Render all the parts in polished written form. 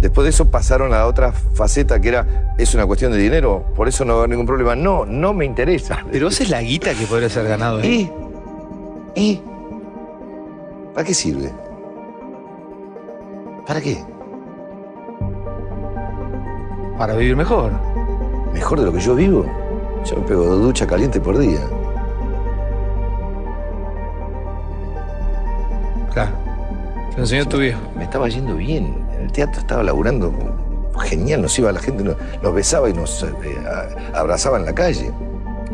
Después de eso pasaron a la otra faceta que era, es una cuestión de dinero, por eso no va a haber ningún problema. No, no me interesa. Pero esa es la guita que podría ser ganado ahí. ¿Para qué sirve? ¿Para qué? Para vivir mejor. ¿Mejor de lo que yo vivo? Yo me pego 2 duchas calientes por día. Claro. Te lo enseñó tu viejo. Me estaba yendo bien. En el teatro estaba laburando genial. Nos iba la gente, nos besaba y nos abrazaba en la calle.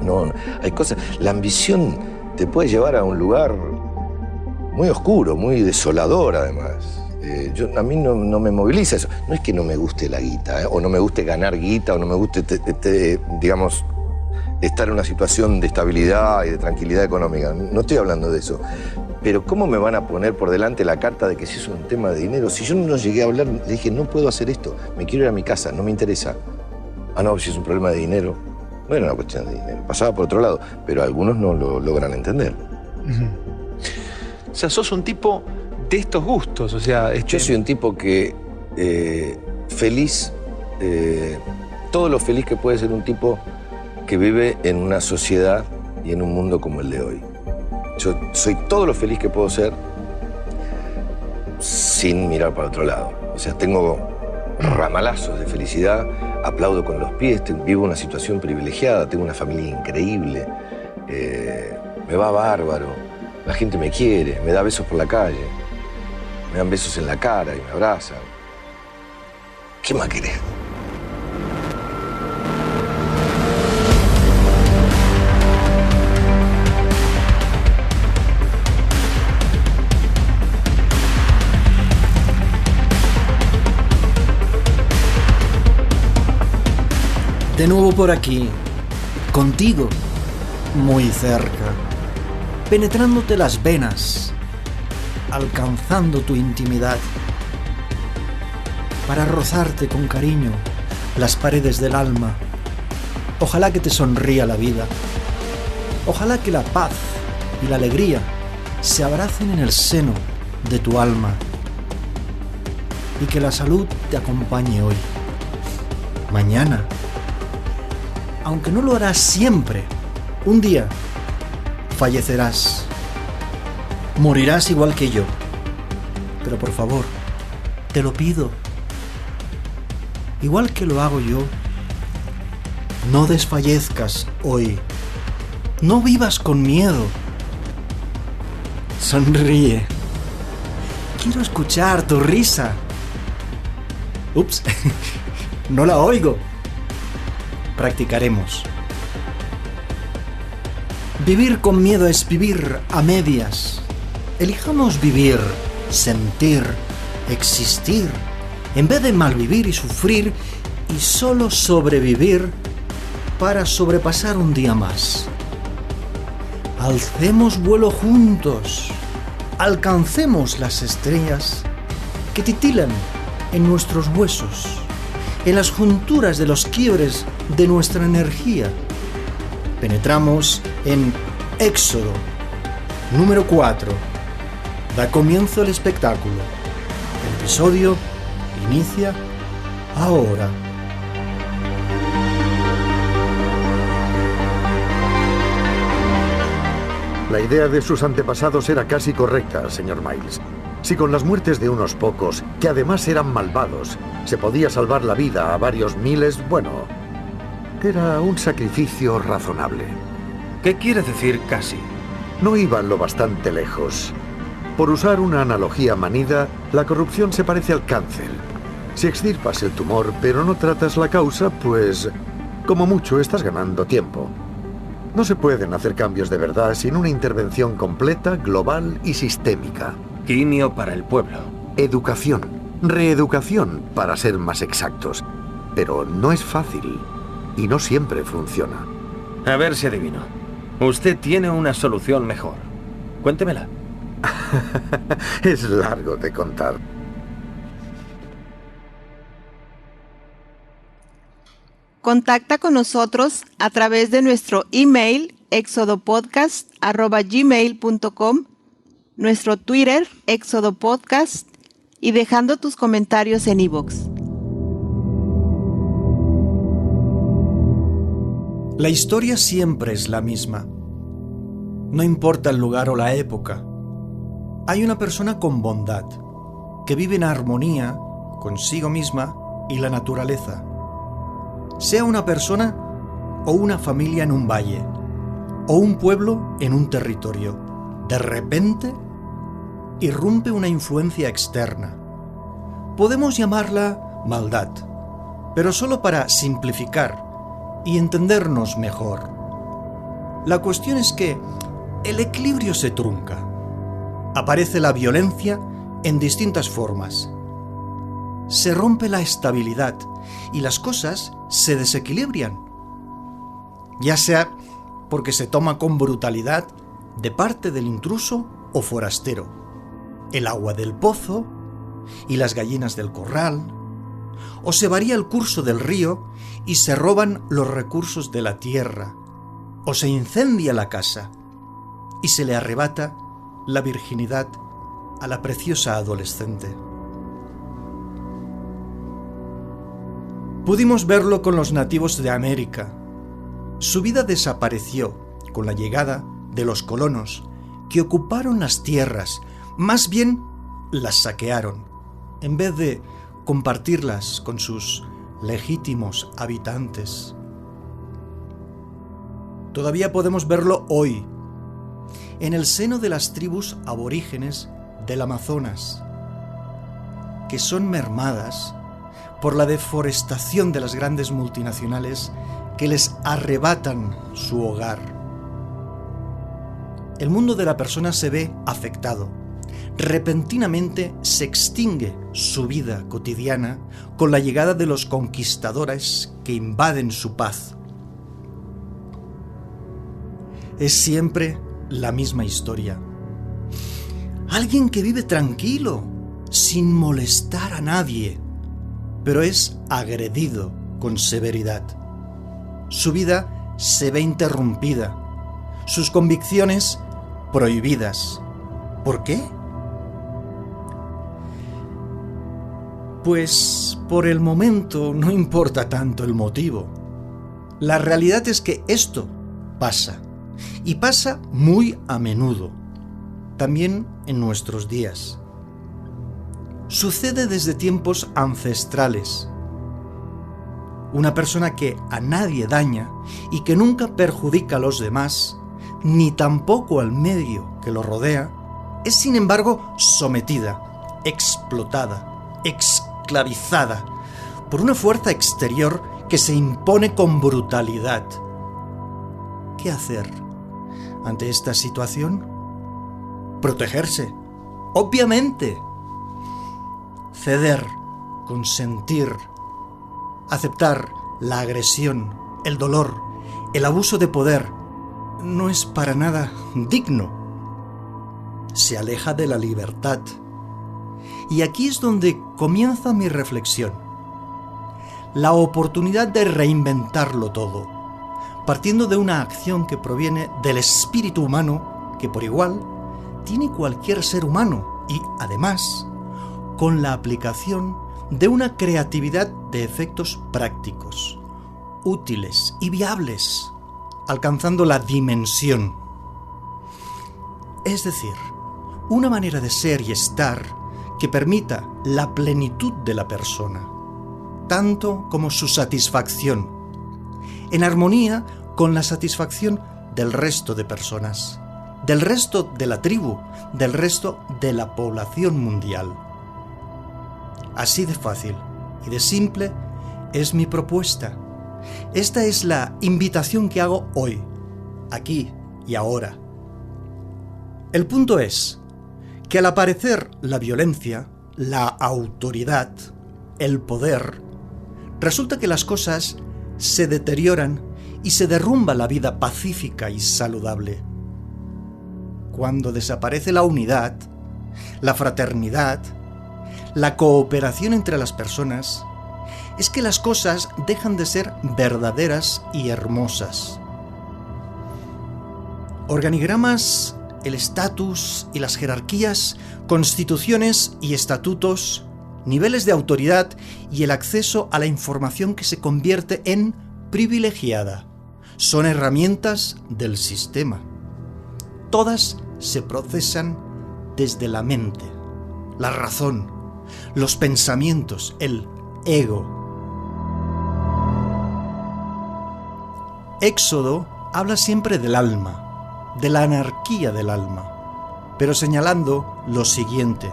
No, hay cosas. La ambición te puede llevar a un lugar muy oscuro, muy desolador, además. A mí no me moviliza eso. No es que no me guste la guita, o no me guste ganar guita, o no me guste, digamos, estar en una situación de estabilidad y de tranquilidad económica. No estoy hablando de eso. Pero ¿cómo me van a poner por delante la carta de que si es un tema de dinero? Si yo no llegué a hablar, le dije, no puedo hacer esto, me quiero ir a mi casa, no me interesa. Ah, no, si es un problema de dinero. No era una cuestión de dinero, pasaba por otro lado, pero algunos no lo logran entender. O sea, sos un tipo de estos gustos, o sea... Yo soy un tipo que, feliz, todo lo feliz que puede ser un tipo que vive en una sociedad y en un mundo como el de hoy. Yo soy todo lo feliz que puedo ser sin mirar para otro lado. O sea, tengo ramalazos de felicidad, aplaudo con los pies, vivo una situación privilegiada, tengo una familia increíble, me va bárbaro, la gente me quiere, me da besos por la calle, me dan besos en la cara y me abrazan. ¿Qué más querés? De nuevo por aquí, contigo, muy cerca, penetrándote las venas, alcanzando tu intimidad, para rozarte con cariño las paredes del alma. Ojalá que te sonría la vida, ojalá que la paz y la alegría se abracen en el seno de tu alma y que la salud te acompañe hoy, mañana. Aunque no lo harás siempre, un día fallecerás. Morirás igual que yo. Pero por favor, te lo pido, igual que lo hago yo, no desfallezcas hoy. No vivas con miedo. Sonríe. Quiero escuchar tu risa. Ups, no la oigo. Practicaremos. Vivir con miedo es vivir a medias. Elijamos vivir, sentir, existir, en vez de malvivir y sufrir y solo sobrevivir para sobrepasar un día más. Alcemos vuelo juntos, alcancemos las estrellas que titilan en nuestros huesos, en las junturas de los quiebres de nuestra energía. Penetramos en Éxodo número 4. Da comienzo el espectáculo. El episodio inicia ahora. La idea de sus antepasados era casi correcta, señor Miles. Si con las muertes de unos pocos, que además eran malvados, se podía salvar la vida a varios miles, bueno, era un sacrificio razonable. ¿Qué quiere decir casi? No iban lo bastante lejos. Por usar una analogía manida, la corrupción se parece al cáncer. Si extirpas el tumor pero no tratas la causa, pues, como mucho, estás ganando tiempo. No se pueden hacer cambios de verdad sin una intervención completa, global y sistémica. Quimio para el pueblo. Educación. Reeducación, para ser más exactos. Pero no es fácil. Y no siempre funciona. A ver si adivino. Usted tiene una solución mejor. Cuéntemela. Es largo de contar. Contacta con nosotros a través de nuestro email exodopodcast@gmail.com, nuestro Twitter exodopodcast y dejando tus comentarios en iVoox. La historia siempre es la misma. No importa el lugar o la época. Hay una persona con bondad, que vive en armonía consigo misma y la naturaleza. Sea una persona o una familia en un valle, o un pueblo en un territorio, de repente irrumpe una influencia externa. Podemos llamarla maldad, pero solo para simplificar y entendernos mejor. La cuestión es que el equilibrio se trunca. Aparece la violencia en distintas formas. Se rompe la estabilidad y las cosas se desequilibran. Ya sea porque se toma con brutalidad de parte del intruso o forastero, el agua del pozo y las gallinas del corral, o se varía el curso del río y se roban los recursos de la tierra, o se incendia la casa y se le arrebata la virginidad a la preciosa adolescente. Pudimos verlo con los nativos de América. Su vida desapareció con la llegada de los colonos que ocuparon las tierras, más bien las saquearon, en vez de compartirlas con sus legítimos habitantes. Todavía podemos verlo hoy, en el seno de las tribus aborígenes del Amazonas, que son mermadas por la deforestación de las grandes multinacionales que les arrebatan su hogar. El mundo de la persona se ve afectado. Repentinamente se extingue su vida cotidiana con la llegada de los conquistadores que invaden su paz. Es siempre la misma historia. Alguien que vive tranquilo, sin molestar a nadie, pero es agredido con severidad. Su vida se ve interrumpida, sus convicciones prohibidas. ¿Por qué? Pues por el momento no importa tanto el motivo. La realidad es que esto pasa, y pasa muy a menudo, también en nuestros días. Sucede desde tiempos ancestrales. Una persona que a nadie daña y que nunca perjudica a los demás, ni tampoco al medio que lo rodea, es sin embargo sometida, explotada, esclavizada por una fuerza exterior que se impone con brutalidad. ¿Qué hacer ante esta situación? Protegerse, obviamente. Ceder, consentir, aceptar la agresión, el dolor, el abuso de poder, no es para nada digno. Se aleja de la libertad. Y aquí es donde comienza mi reflexión. La oportunidad de reinventarlo todo, partiendo de una acción que proviene del espíritu humano, que por igual tiene cualquier ser humano, y además con la aplicación de una creatividad de efectos prácticos, útiles y viables, alcanzando la dimensión. Es decir, una manera de ser y estar que permita la plenitud de la persona, tanto como su satisfacción, en armonía con la satisfacción del resto de personas, del resto de la tribu, del resto de la población mundial. Así de fácil y de simple es mi propuesta. Esta es la invitación que hago hoy, aquí y ahora. El punto es que al aparecer la violencia, la autoridad, el poder, resulta que las cosas se deterioran y se derrumba la vida pacífica y saludable. Cuando desaparece la unidad, la fraternidad, la cooperación entre las personas, es que las cosas dejan de ser verdaderas y hermosas. Organigramas, el estatus y las jerarquías, constituciones y estatutos, niveles de autoridad y el acceso a la información que se convierte en privilegiada, son herramientas del sistema. Todas se procesan desde la mente, la razón, los pensamientos, el ego. Éxodo habla siempre del alma, de la anarquía del alma, pero señalando lo siguiente.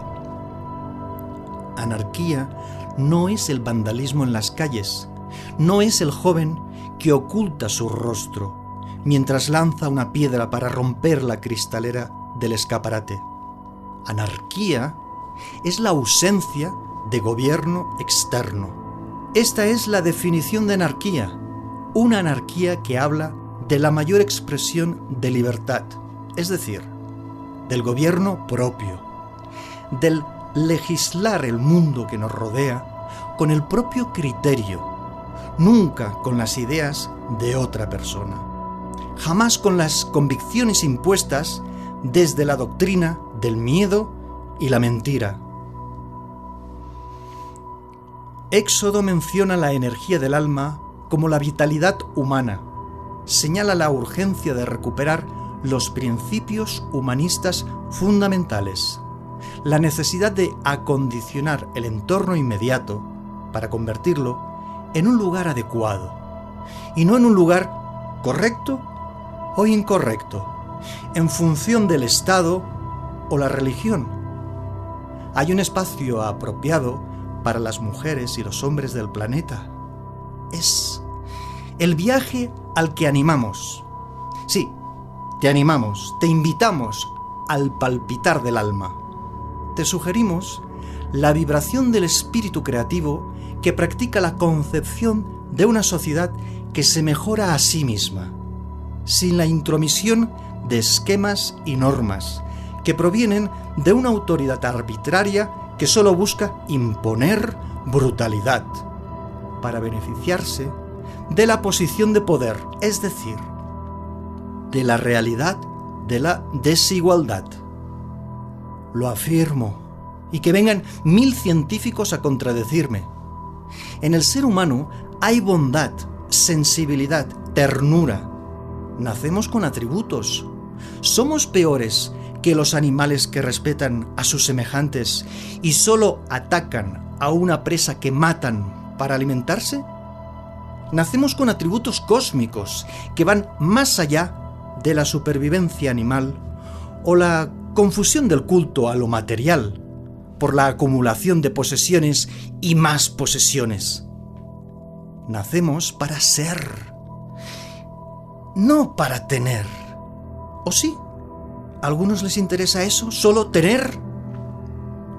Anarquía no es el vandalismo en las calles, no es el joven que oculta su rostro mientras lanza una piedra para romper la cristalera del escaparate. Anarquía es la ausencia de gobierno externo. Esta es la definición de anarquía, una anarquía que habla de la mayor expresión de libertad, es decir, del gobierno propio, del legislar el mundo que nos rodea con el propio criterio, nunca con las ideas de otra persona, jamás con las convicciones impuestas desde la doctrina del miedo y la mentira. Éxodo menciona la energía del alma como la vitalidad humana, señala la urgencia de recuperar los principios humanistas fundamentales, la necesidad de acondicionar el entorno inmediato para convertirlo en un lugar adecuado y no en un lugar correcto o incorrecto, en función del Estado o la religión. Hay un espacio apropiado para las mujeres y los hombres del planeta. Es el viaje al que animamos. Sí, te animamos, te invitamos al palpitar del alma. Te sugerimos la vibración del espíritu creativo que practica la concepción de una sociedad que se mejora a sí misma, sin la intromisión de esquemas y normas que provienen de una autoridad arbitraria que solo busca imponer brutalidad para beneficiarse de la posición de poder, es decir, de la realidad de la desigualdad. Lo afirmo, y que vengan 1000 científicos a contradecirme. En el ser humano hay bondad, sensibilidad, ternura. Nacemos con atributos. ¿Somos peores que los animales que respetan a sus semejantes y solo atacan a una presa que matan para alimentarse? Nacemos con atributos cósmicos que van más allá de la supervivencia animal o la confusión del culto a lo material por la acumulación de posesiones y más posesiones. Nacemos para ser, no para tener. ¿O sí? ¿A algunos les interesa eso? ¿Solo tener?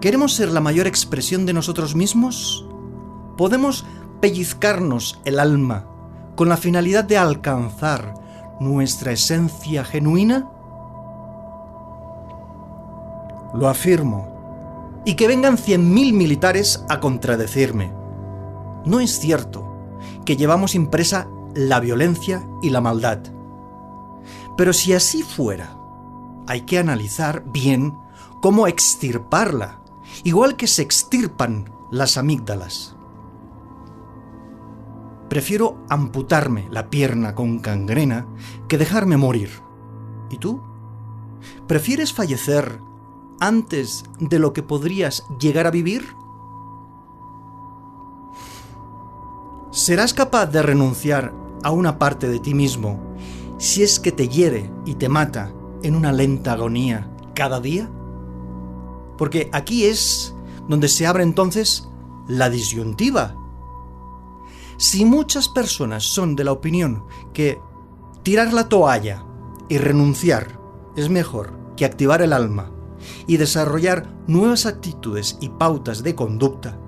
¿Queremos ser la mayor expresión de nosotros mismos? ¿Podemos pellizcarnos el alma con la finalidad de alcanzar nuestra esencia genuina? Lo afirmo. Y que vengan 100.000 militares a contradecirme. No es cierto que llevamos impresa la violencia y la maldad. Pero si así fuera, hay que analizar bien cómo extirparla, igual que se extirpan las amígdalas. Prefiero amputarme la pierna con gangrena que dejarme morir. ¿Y tú? ¿Prefieres fallecer antes de lo que podrías llegar a vivir? ¿Serás capaz de renunciar a una parte de ti mismo si es que te hiere y te mata en una lenta agonía cada día? Porque aquí es donde se abre entonces la disyuntiva. Si muchas personas son de la opinión que tirar la toalla y renunciar es mejor que activar el alma y desarrollar nuevas actitudes y pautas de conducta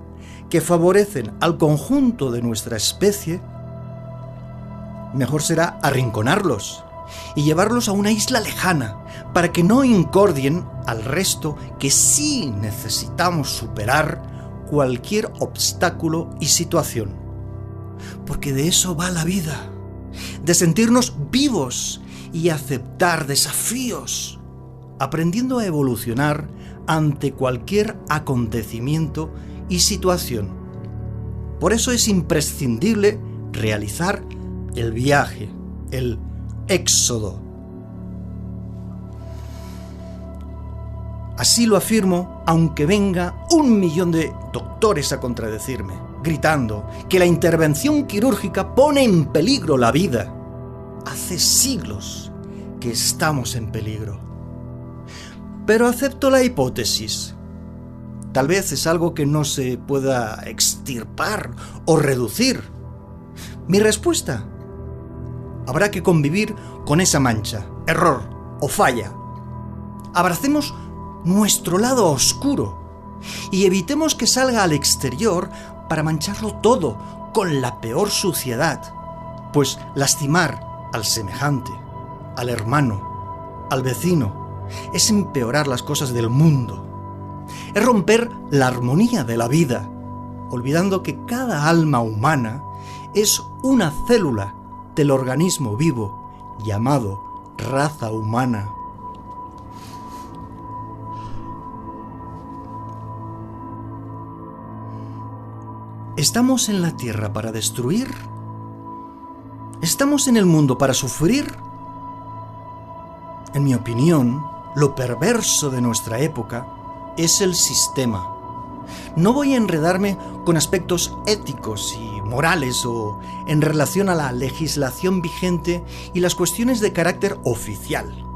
que favorecen al conjunto de nuestra especie, mejor será arrinconarlos y llevarlos a una isla lejana para que no incordien al resto que sí necesitamos superar cualquier obstáculo y situación. Porque de eso va la vida, de sentirnos vivos y aceptar desafíos, aprendiendo a evolucionar ante cualquier acontecimiento y situación. Por eso es imprescindible realizar el viaje, el éxodo. Así lo afirmo, aunque venga 1.000.000 de doctores a contradecirme, gritando que la intervención quirúrgica pone en peligro la vida. Hace siglos que estamos en peligro. Pero acepto la hipótesis. Tal vez es algo que no se pueda extirpar o reducir. Mi respuesta: habrá que convivir con esa mancha, error o falla. Abracemos nuestro lado oscuro y evitemos que salga al exterior para mancharlo todo con la peor suciedad, pues lastimar al semejante, al hermano, al vecino, es empeorar las cosas del mundo, es romper la armonía de la vida, olvidando que cada alma humana es una célula del organismo vivo llamado raza humana. ¿Estamos en la Tierra para destruir? ¿Estamos en el mundo para sufrir? En mi opinión, lo perverso de nuestra época es el sistema. No voy a enredarme con aspectos éticos y morales o en relación a la legislación vigente y las cuestiones de carácter oficial,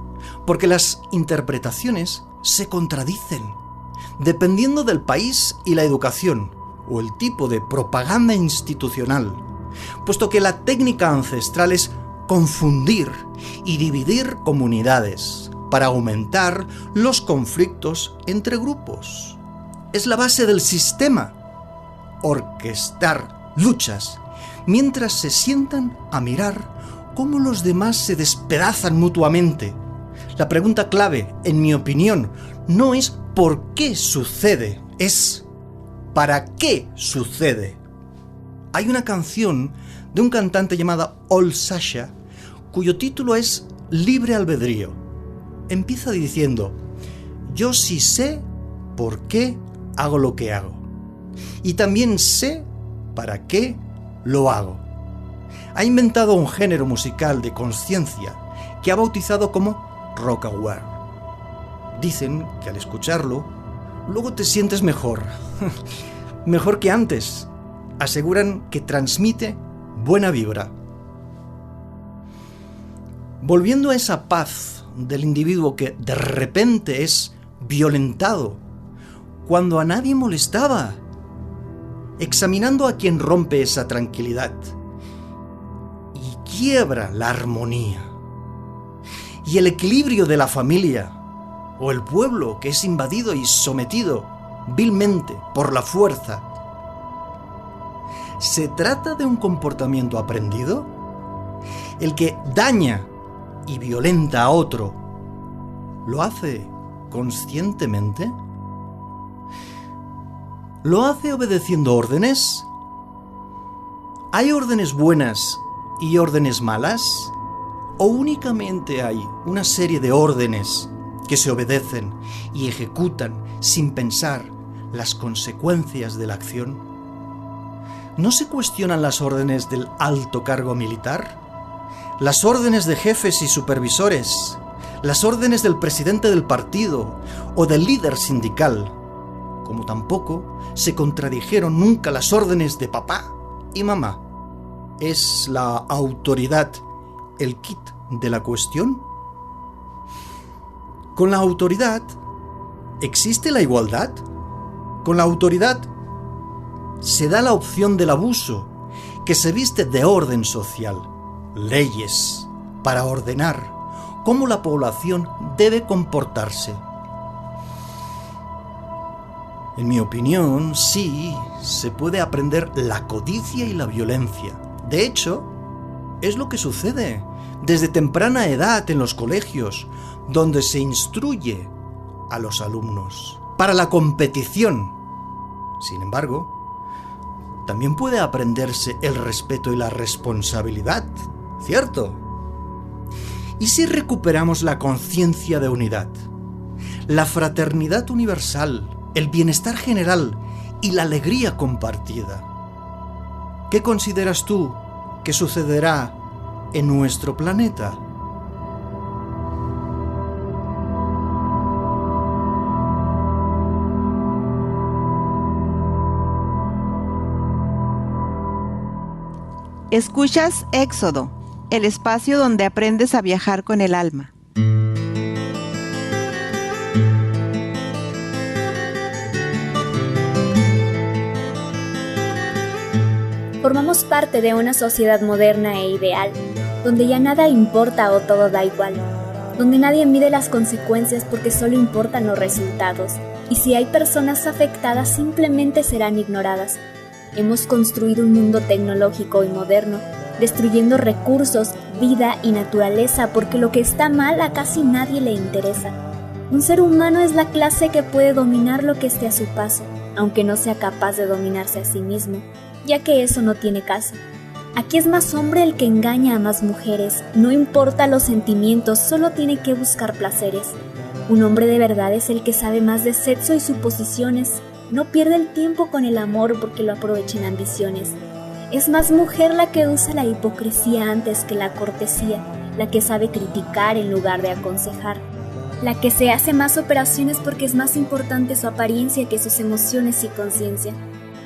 porque las interpretaciones se contradicen, dependiendo del país y la educación, o el tipo de propaganda institucional, puesto que la técnica ancestral es confundir y dividir comunidades para aumentar los conflictos entre grupos. Es la base del sistema, orquestar luchas mientras se sientan a mirar cómo los demás se despedazan mutuamente. La pregunta clave, en mi opinión, no es ¿por qué sucede?, es ¿para qué sucede? Hay una canción de un cantante llamado Old Sasha, cuyo título es Libre Albedrío. Empieza diciendo: yo sí sé por qué hago lo que hago. Y también sé para qué lo hago. Ha inventado un género musical de conciencia que ha bautizado como rock aware. Dicen que al escucharlo, luego te sientes mejor. Mejor que antes. Aseguran que transmite buena vibra. Volviendo a esa paz del individuo que de repente es violentado cuando a nadie molestaba. Examinando a quien rompe esa tranquilidad y quiebra la armonía y el equilibrio de la familia o el pueblo que es invadido y sometido vilmente por la fuerza. ¿Se trata de un comportamiento aprendido? El que daña y violenta a otro, ¿lo hace conscientemente? ¿Lo hace obedeciendo órdenes? ¿Hay órdenes buenas y órdenes malas? ¿O únicamente hay una serie de órdenes que se obedecen y ejecutan sin pensar las consecuencias de la acción? ¿No se cuestionan las órdenes del alto cargo militar? ¿Las órdenes de jefes y supervisores? ¿Las órdenes del presidente del partido o del líder sindical? Como tampoco se contradijeron nunca las órdenes de papá y mamá. ¿Es la autoridad el kit de la cuestión? ¿Con la autoridad existe la igualdad? Con la autoridad se da la opción del abuso, que se viste de orden social, leyes, para ordenar cómo la población debe comportarse. En mi opinión, sí, se puede aprender la codicia y la violencia. De hecho, es lo que sucede desde temprana edad en los colegios, donde se instruye a los alumnos para la competición. Sin embargo, también puede aprenderse el respeto y la responsabilidad, ¿cierto? ¿Y si recuperamos la conciencia de unidad, la fraternidad universal, el bienestar general y la alegría compartida? ¿Qué consideras tú que sucederá en nuestro planeta. Escuchas Éxodo, el espacio donde aprendes a viajar con el alma. Formamos parte de una sociedad moderna e ideal, donde ya nada importa o todo da igual, donde nadie mide las consecuencias porque solo importan los resultados, y si hay personas afectadas simplemente serán ignoradas. Hemos construido un mundo tecnológico y moderno, destruyendo recursos, vida y naturaleza porque lo que está mal a casi nadie le interesa. Un ser humano es la clase que puede dominar lo que esté a su paso, aunque no sea capaz de dominarse a sí mismo, ya que eso no tiene caso. Aquí es más hombre el que engaña a más mujeres, no importa los sentimientos, solo tiene que buscar placeres. Un hombre de verdad es el que sabe más de sexo y suposiciones, no pierde el tiempo con el amor porque lo aprovecha en ambiciones. Es más mujer la que usa la hipocresía antes que la cortesía, la que sabe criticar en lugar de aconsejar, la que se hace más operaciones porque es más importante su apariencia que sus emociones y conciencia.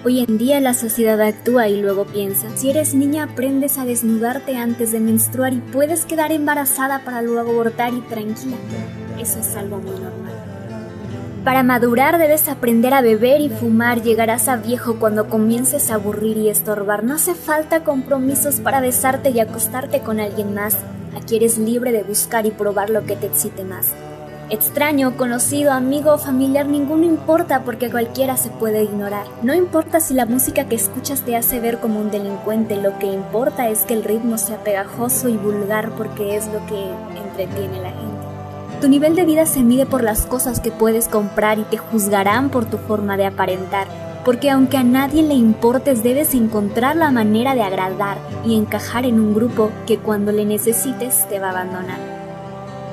Hoy en día la sociedad actúa y luego piensa. Si eres niña aprendes a desnudarte antes de menstruar y puedes quedar embarazada para luego abortar y tranquila. Eso es algo muy normal. Para madurar debes aprender a beber y fumar, llegarás a viejo cuando comiences a aburrir y estorbar. No hace falta compromisos para besarte y acostarte con alguien más. Aquí eres libre de buscar y probar lo que te excite más. Extraño, conocido, amigo o familiar, ninguno importa porque cualquiera se puede ignorar. No importa si la música que escuchas te hace ver como un delincuente, lo que importa es que el ritmo sea pegajoso y vulgar porque es lo que entretiene a la gente. Tu nivel de vida se mide por las cosas que puedes comprar y te juzgarán por tu forma de aparentar, porque aunque a nadie le importes debes encontrar la manera de agradar y encajar en un grupo que cuando le necesites te va a abandonar.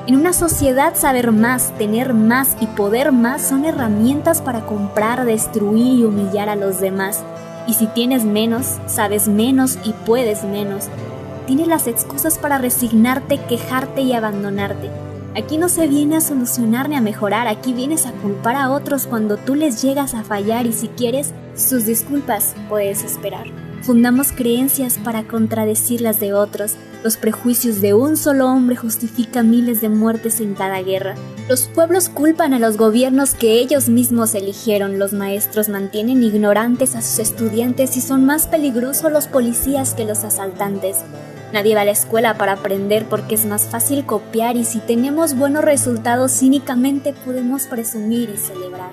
En una sociedad saber más, tener más y poder más son herramientas para comprar, destruir y humillar a los demás. Y si tienes menos, sabes menos y puedes menos, tienes las excusas para resignarte, quejarte y abandonarte. Aquí no se viene a solucionar ni a mejorar, aquí vienes a culpar a otros cuando tú les llegas a fallar y si quieres, sus disculpas puedes esperar. Fundamos creencias para contradecir las de otros. Los prejuicios de un solo hombre justifican miles de muertes en cada guerra. Los pueblos culpan a los gobiernos que ellos mismos eligieron. Los maestros mantienen ignorantes a sus estudiantes y son más peligrosos los policías que los asaltantes. Nadie va a la escuela para aprender porque es más fácil copiar y si tenemos buenos resultados cínicamente podemos presumir y celebrar.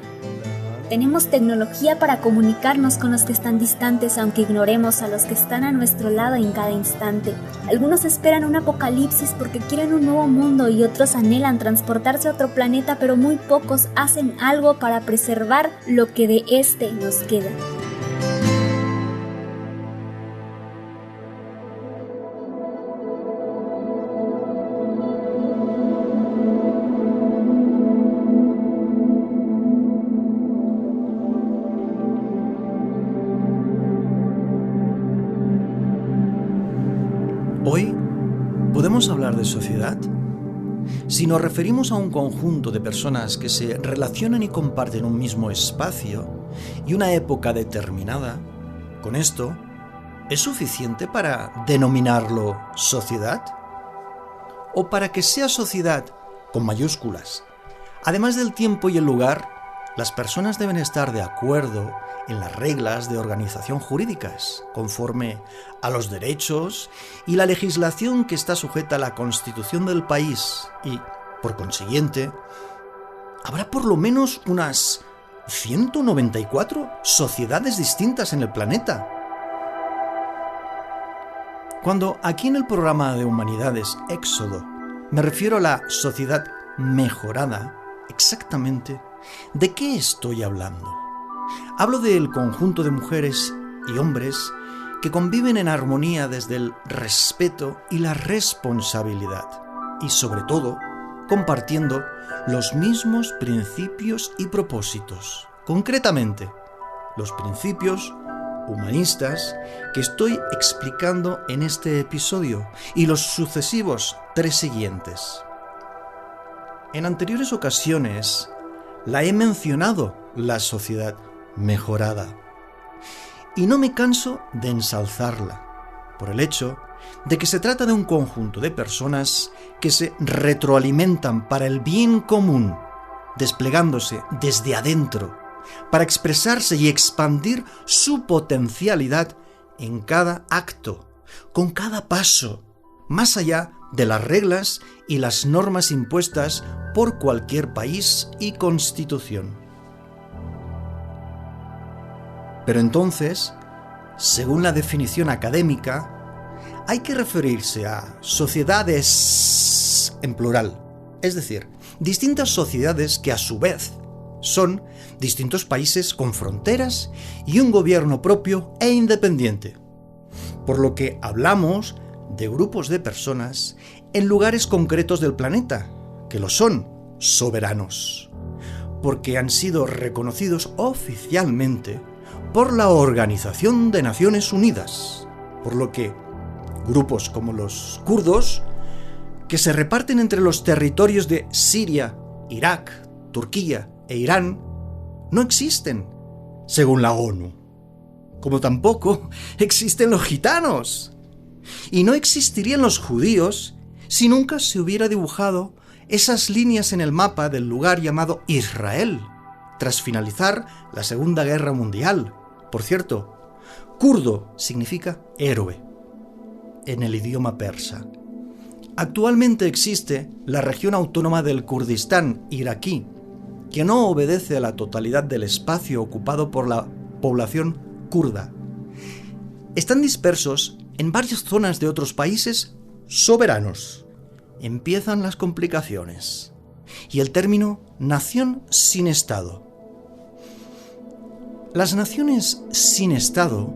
Tenemos tecnología para comunicarnos con los que están distantes aunque ignoremos a los que están a nuestro lado en cada instante. Algunos esperan un apocalipsis porque quieren un nuevo mundo y otros anhelan transportarse a otro planeta, pero muy pocos hacen algo para preservar lo que de este nos queda. Hoy, ¿podemos hablar de sociedad? Si nos referimos a un conjunto de personas que se relacionan y comparten un mismo espacio y una época determinada, con esto, ¿es suficiente para denominarlo sociedad? ¿O para que sea sociedad con mayúsculas? Además del tiempo y el lugar, las personas deben estar de acuerdo en las reglas de organización jurídicas, conforme a los derechos y la legislación que está sujeta a la Constitución del país y, por consiguiente, habrá por lo menos unas 194 sociedades distintas en el planeta. Cuando aquí en el programa de Humanidades Éxodo me refiero a la sociedad mejorada, exactamente, ¿de qué estoy hablando? Hablo del conjunto de mujeres y hombres que conviven en armonía desde el respeto y la responsabilidad y sobre todo compartiendo los mismos principios y propósitos. Concretamente, los principios humanistas que estoy explicando en este episodio y los sucesivos 3 siguientes. En anteriores ocasiones la he mencionado, la sociedad mejorada, y no me canso de ensalzarla, por el hecho de que se trata de un conjunto de personas que se retroalimentan para el bien común, desplegándose desde adentro, para expresarse y expandir su potencialidad en cada acto, con cada paso, más allá de las reglas y las normas impuestas por cualquier país y constitución. Pero entonces, según la definición académica, hay que referirse a sociedades en plural, es decir, distintas sociedades que a su vez son distintos países con fronteras y un gobierno propio e independiente, por lo que hablamos de grupos de personas en lugares concretos del planeta, que lo son soberanos, porque han sido reconocidos oficialmente por la Organización de Naciones Unidas, por lo que grupos como los kurdos, que se reparten entre los territorios de Siria, Irak, Turquía e Irán, no existen, según la ONU. Como tampoco existen los gitanos. Y no existirían los judíos si nunca se hubiera dibujado esas líneas en el mapa del lugar llamado Israel, tras finalizar la Segunda Guerra Mundial. Por cierto, kurdo significa héroe en el idioma persa. Actualmente existe la región autónoma del Kurdistán iraquí, que no obedece a la totalidad del espacio ocupado por la población kurda. Están dispersos en varias zonas de otros países soberanos. Empiezan las complicaciones y el término nación sin Estado. Las naciones sin Estado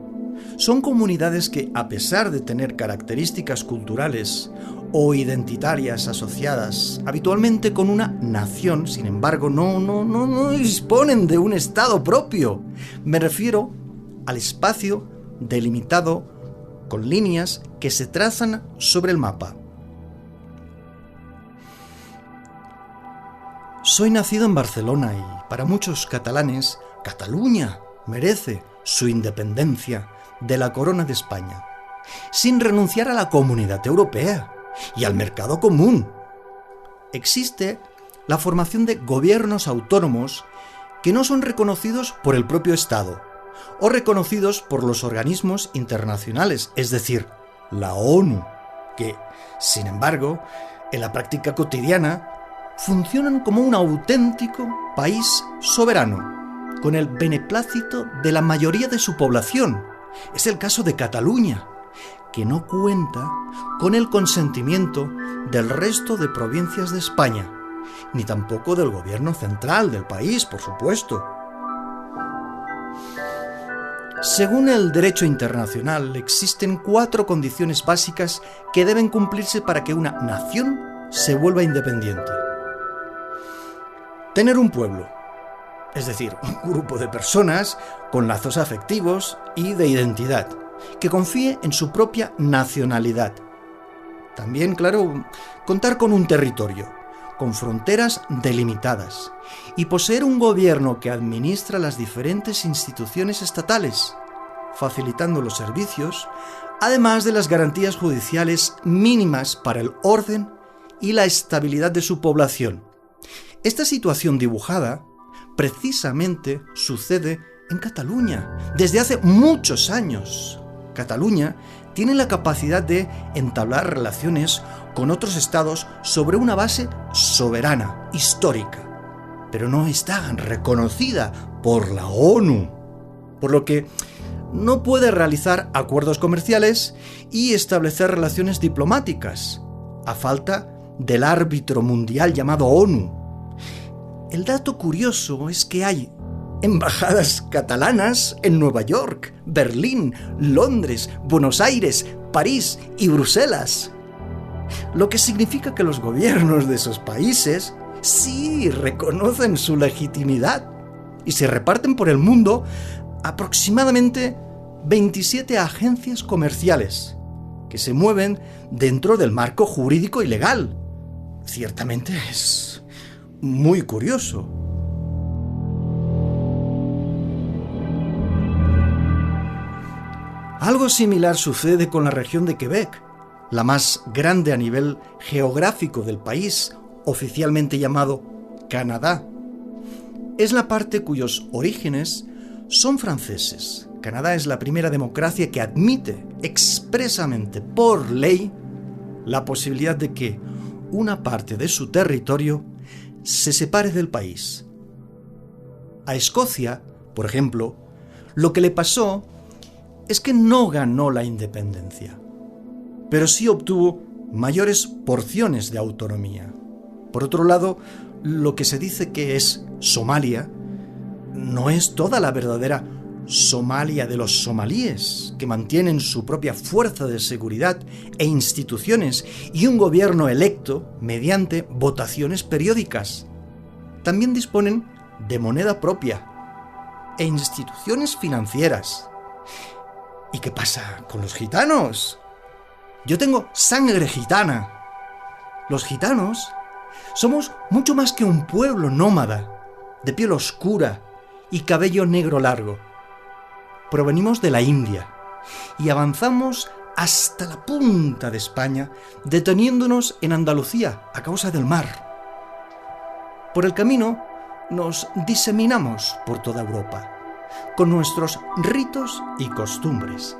son comunidades que, a pesar de tener características culturales o identitarias asociadas habitualmente con una nación, sin embargo, no disponen de un Estado propio. Me refiero al espacio delimitado con líneas que se trazan sobre el mapa. Soy nacido en Barcelona y para muchos catalanes, Cataluña merece su independencia de la corona de España, sin renunciar a la Comunidad Europea y al mercado común. Existe la formación de gobiernos autónomos que no son reconocidos por el propio Estado o reconocidos por los organismos internacionales, es decir, la ONU, que, sin embargo, en la práctica cotidiana funcionan como un auténtico país soberano, con el beneplácito de la mayoría de su población. Es el caso de Cataluña, que no cuenta con el consentimiento del resto de provincias de España, ni tampoco del gobierno central del país, por supuesto. Según el derecho internacional, existen 4 condiciones básicas que deben cumplirse para que una nación se vuelva independiente. Tener un pueblo, es decir, un grupo de personas con lazos afectivos y de identidad, que confíe en su propia nacionalidad. También, claro, contar con un territorio, con fronteras delimitadas, y poseer un gobierno que administra las diferentes instituciones estatales, facilitando los servicios, además de las garantías judiciales mínimas para el orden y la estabilidad de su población. Esta situación dibujada precisamente sucede en Cataluña desde hace muchos años. Cataluña tiene la capacidad de entablar relaciones con otros estados sobre una base soberana, histórica, pero no está reconocida por la ONU, por lo que no puede realizar acuerdos comerciales y establecer relaciones diplomáticas, a falta del árbitro mundial llamado ONU. El dato curioso es que hay embajadas catalanas en Nueva York, Berlín, Londres, Buenos Aires, París y Bruselas. Lo que significa que los gobiernos de esos países sí reconocen su legitimidad y se reparten por el mundo aproximadamente 27 agencias comerciales que se mueven dentro del marco jurídico y legal. Ciertamente es muy curioso. Algo similar sucede con la región de Quebec, la más grande a nivel geográfico del país, oficialmente llamado Canadá. Es la parte cuyos orígenes son franceses. Canadá es la primera democracia que admite expresamente por ley la posibilidad de que una parte de su territorio se separe del país. A Escocia, por ejemplo, lo que le pasó es que no ganó la independencia, pero sí obtuvo mayores porciones de autonomía. Por otro lado, lo que se dice que es Somalia no es toda la verdadera Somalia de los somalíes, que mantienen su propia fuerza de seguridad e instituciones y un gobierno electo mediante votaciones periódicas. También disponen de moneda propia e instituciones financieras. ¿Y qué pasa con los gitanos? Yo tengo sangre gitana. Los gitanos somos mucho más que un pueblo nómada, de piel oscura y cabello negro largo. Provenimos de la India y avanzamos hasta la punta de España, deteniéndonos en Andalucía a causa del mar. Por el camino nos diseminamos por toda Europa, con nuestros ritos y costumbres.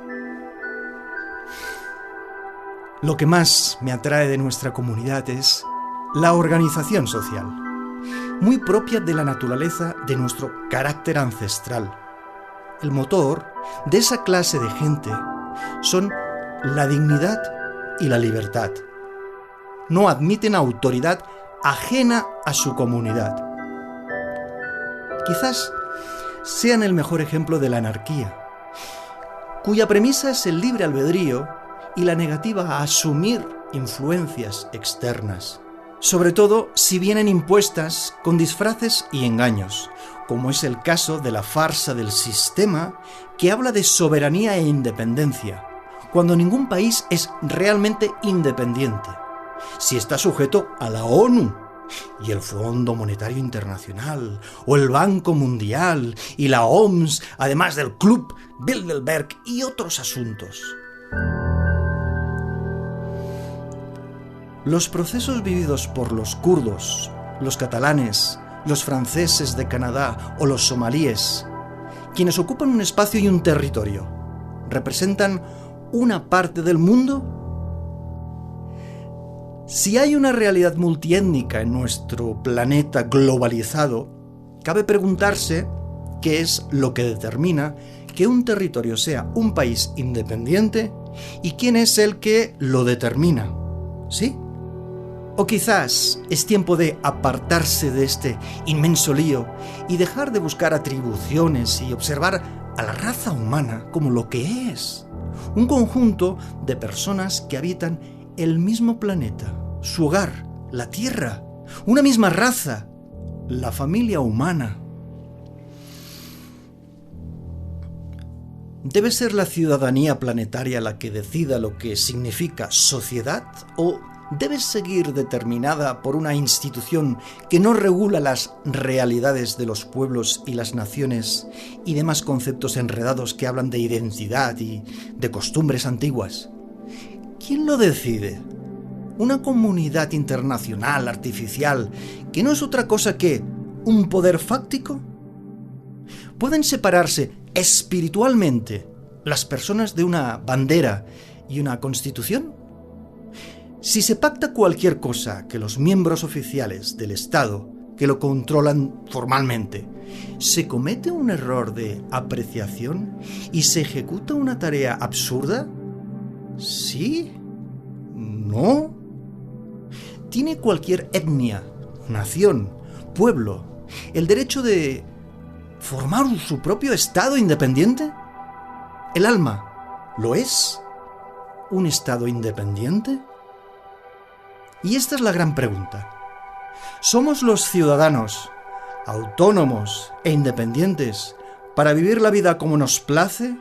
Lo que más me atrae de nuestra comunidad es la organización social, muy propia de la naturaleza de nuestro carácter ancestral. El motor de esa clase de gente son la dignidad y la libertad. No admiten autoridad ajena a su comunidad. Quizás sean el mejor ejemplo de la anarquía, cuya premisa es el libre albedrío y la negativa a asumir influencias externas, sobre todo si vienen impuestas con disfraces y engaños, como es el caso de la farsa del sistema que habla de soberanía e independencia, cuando ningún país es realmente independiente, si está sujeto a la ONU y el Fondo Monetario Internacional, o el Banco Mundial y la OMS, además del Club Bilderberg y otros asuntos. Los procesos vividos por los kurdos, los catalanes, los franceses de Canadá o los somalíes, quienes ocupan un espacio y un territorio, ¿representan una parte del mundo? Si hay una realidad multiétnica en nuestro planeta globalizado, cabe preguntarse qué es lo que determina que un territorio sea un país independiente y quién es el que lo determina, ¿sí? O quizás es tiempo de apartarse de este inmenso lío y dejar de buscar atribuciones y observar a la raza humana como lo que es, un conjunto de personas que habitan el mismo planeta, su hogar, la Tierra, una misma raza, la familia humana. ¿Debe ser la ciudadanía planetaria la que decida lo que significa sociedad o debe seguir determinada por una institución que no regula las realidades de los pueblos y las naciones y demás conceptos enredados que hablan de identidad y de costumbres antiguas? ¿Quién lo decide? ¿Una comunidad internacional artificial que no es otra cosa que un poder fáctico? ¿Pueden separarse espiritualmente las personas de una bandera y una constitución? Si se pacta cualquier cosa que los miembros oficiales del Estado que lo controlan formalmente, ¿se comete un error de apreciación y se ejecuta una tarea absurda? ¿Sí? ¿No? ¿Tiene cualquier etnia, nación, pueblo el derecho de formar su propio Estado independiente? ¿El alma lo es? ¿Un Estado independiente? Y esta es la gran pregunta. ¿Somos los ciudadanos autónomos e independientes para vivir la vida como nos place?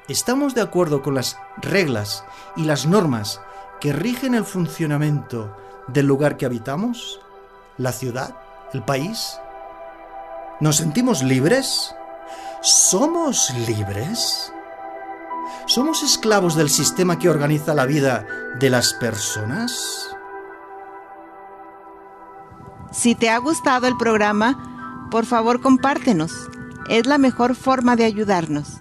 ¿Estamos de acuerdo con las reglas y las normas que rigen el funcionamiento del lugar que habitamos? ¿La ciudad? ¿El país? ¿Nos sentimos libres? ¿Somos libres? ¿Somos esclavos del sistema que organiza la vida de las personas? Si te ha gustado el programa, por favor compártenos. Es la mejor forma de ayudarnos.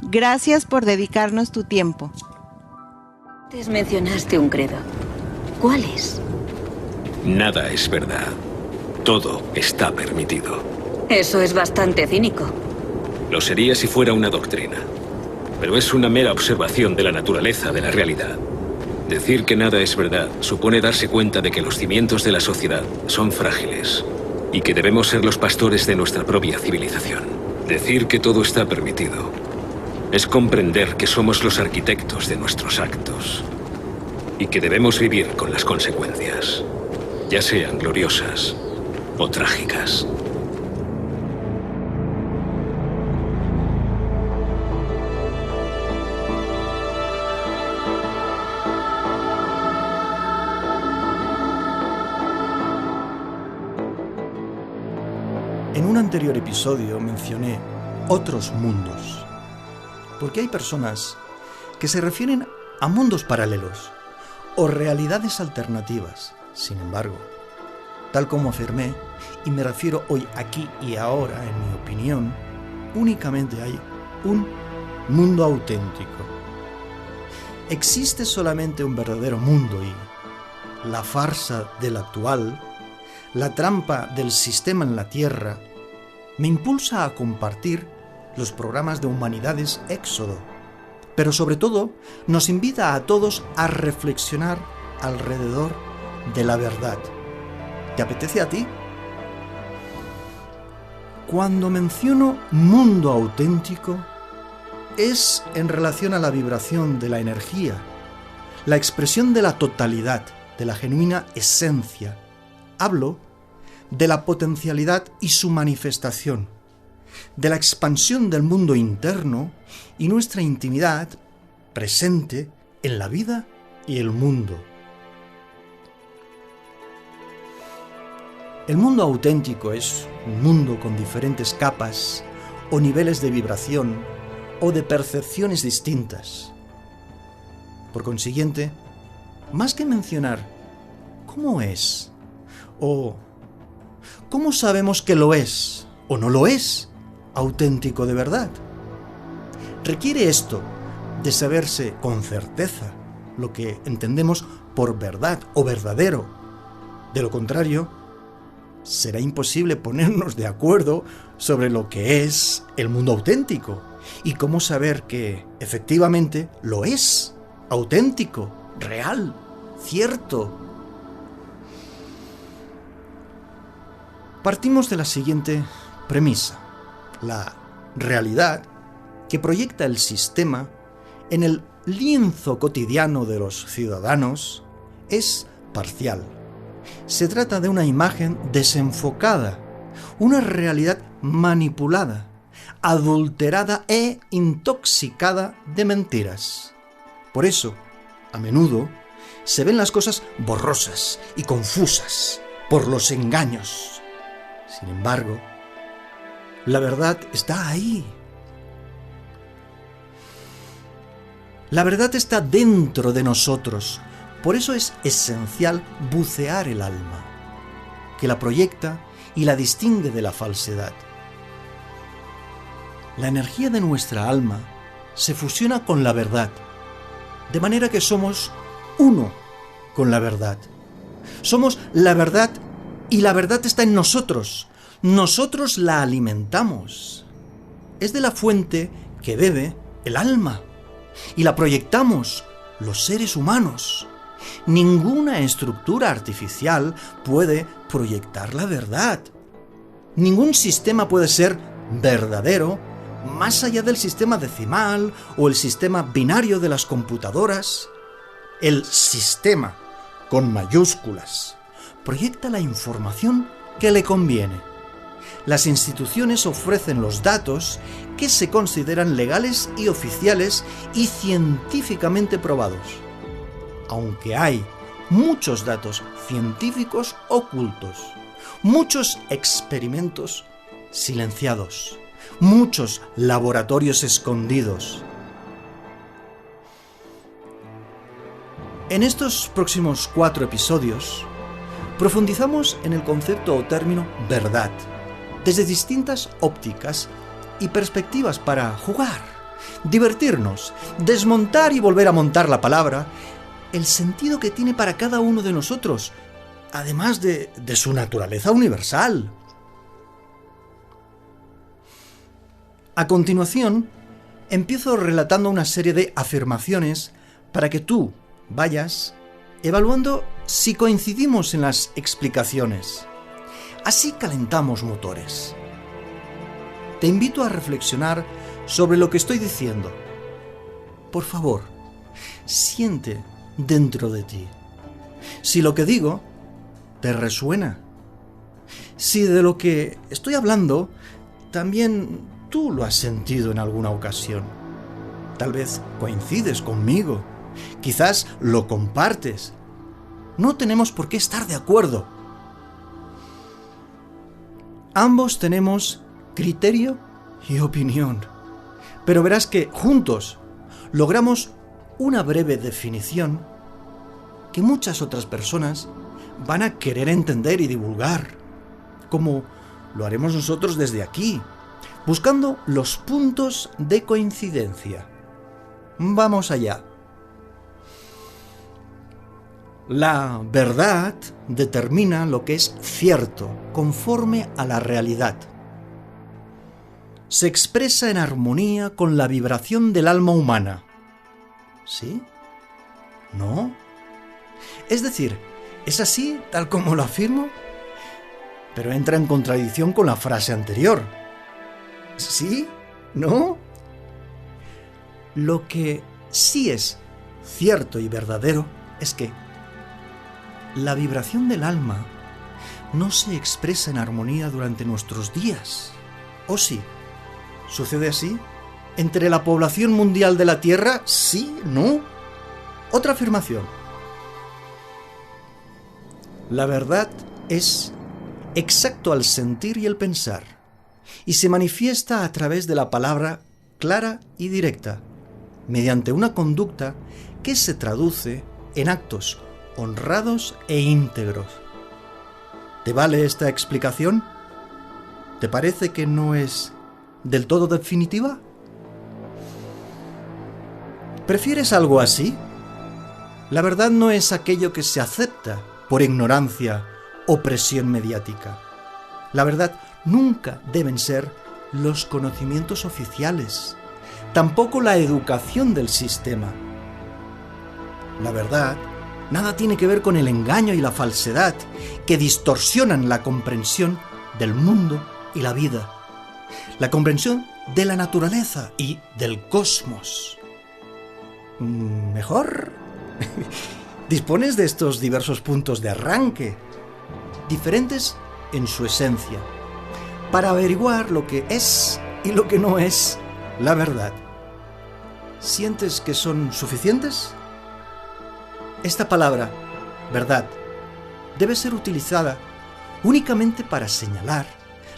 Gracias por dedicarnos tu tiempo. Antes mencionaste un credo. ¿Cuál es? Nada es verdad. Todo está permitido. Eso es bastante cínico. Lo sería si fuera una doctrina. Pero es una mera observación de la naturaleza de la realidad. Decir que nada es verdad supone darse cuenta de que los cimientos de la sociedad son frágiles y que debemos ser los pastores de nuestra propia civilización. Decir que todo está permitido es comprender que somos los arquitectos de nuestros actos y que debemos vivir con las consecuencias, ya sean gloriosas o trágicas. En un anterior episodio mencioné otros mundos, porque hay personas que se refieren a mundos paralelos o realidades alternativas. Sin embargo, tal como afirmé, y me refiero hoy aquí y ahora, en mi opinión, únicamente hay un mundo auténtico. Existe solamente un verdadero mundo y la farsa del actual, la trampa del sistema en la Tierra, me impulsa a compartir los programas de Humanidades Éxodo, pero sobre todo nos invita a todos a reflexionar alrededor de la verdad. ¿Te apetece a ti? Cuando menciono mundo auténtico, es en relación a la vibración de la energía, la expresión de la totalidad, de la genuina esencia. Hablo de la potencialidad y su manifestación, de la expansión del mundo interno y nuestra intimidad presente en la vida y el mundo. El mundo auténtico es un mundo con diferentes capas o niveles de vibración o de percepciones distintas. Por consiguiente, más que mencionar cómo es o cómo sabemos que lo es o no lo es auténtico de verdad, requiere esto de saberse con certeza lo que entendemos por verdad o verdadero. De lo contrario, será imposible ponernos de acuerdo sobre lo que es el mundo auténtico y cómo saber que efectivamente lo es, auténtico, real, cierto. Partimos de la siguiente premisa: la realidad que proyecta el sistema en el lienzo cotidiano de los ciudadanos es parcial. Se trata de una imagen desenfocada, una realidad manipulada, adulterada e intoxicada de mentiras. Por eso, a menudo, se ven las cosas borrosas y confusas por los engaños. Sin embargo, la verdad está ahí. La verdad está dentro de nosotros. Por eso es esencial bucear el alma, que la proyecta y la distingue de la falsedad. La energía de nuestra alma se fusiona con la verdad, de manera que somos uno con la verdad. Somos la verdad y la verdad está en nosotros. Nosotros la alimentamos. Es de la fuente que bebe el alma y la proyectamos los seres humanos. Ninguna estructura artificial puede proyectar la verdad. Ningún sistema puede ser verdadero más allá del sistema decimal o el sistema binario de las computadoras. El sistema, con mayúsculas, proyecta la información que le conviene. Las instituciones ofrecen los datos que se consideran legales y oficiales y científicamente probados. Aunque hay muchos datos científicos ocultos, muchos experimentos silenciados, muchos laboratorios escondidos. En estos próximos 4 episodios, profundizamos en el concepto o término verdad, desde distintas ópticas y perspectivas para jugar, divertirnos, desmontar y volver a montar la palabra, el sentido que tiene para cada uno de nosotros, además de su naturaleza universal. A continuación, empiezo relatando una serie de afirmaciones para que tú vayas evaluando si coincidimos en las explicaciones. Así calentamos motores. Te invito a reflexionar sobre lo que estoy diciendo. Por favor, siente dentro de ti si lo que digo te resuena. Si de lo que estoy hablando también tú lo has sentido en alguna ocasión. Tal vez coincides conmigo. Quizás lo compartes. No tenemos por qué estar de acuerdo. Ambos tenemos criterio y opinión. Pero verás que juntos logramos una breve definición que muchas otras personas van a querer entender y divulgar, como lo haremos nosotros desde aquí, buscando los puntos de coincidencia. Vamos allá. La verdad determina lo que es cierto, conforme a la realidad. Se expresa en armonía con la vibración del alma humana. ¿Sí? ¿No? Es decir, ¿es así, tal como lo afirmo? Pero entra en contradicción con la frase anterior. ¿Sí? ¿No? Lo que sí es cierto y verdadero es que la vibración del alma no se expresa en armonía durante nuestros días. ¿O sí? ¿Sucede así? ¿Entre la población mundial de la Tierra? ¿Sí? ¿No? Otra afirmación. La verdad es exacto al sentir y el pensar, y se manifiesta a través de la palabra clara y directa, mediante una conducta que se traduce en actos honrados e íntegros. ¿Te vale esta explicación? ¿Te parece que no es del todo definitiva? ¿Prefieres algo así? La verdad no es aquello que se acepta por ignorancia o presión mediática. La verdad nunca deben ser los conocimientos oficiales, tampoco la educación del sistema. La verdad nada tiene que ver con el engaño y la falsedad que distorsionan la comprensión del mundo y la vida, la comprensión de la naturaleza y del cosmos. ¿Mejor? Dispones de estos diversos puntos de arranque, diferentes en su esencia, para averiguar lo que es y lo que no es la verdad. ¿Sientes que son suficientes? Esta palabra, verdad, debe ser utilizada únicamente para señalar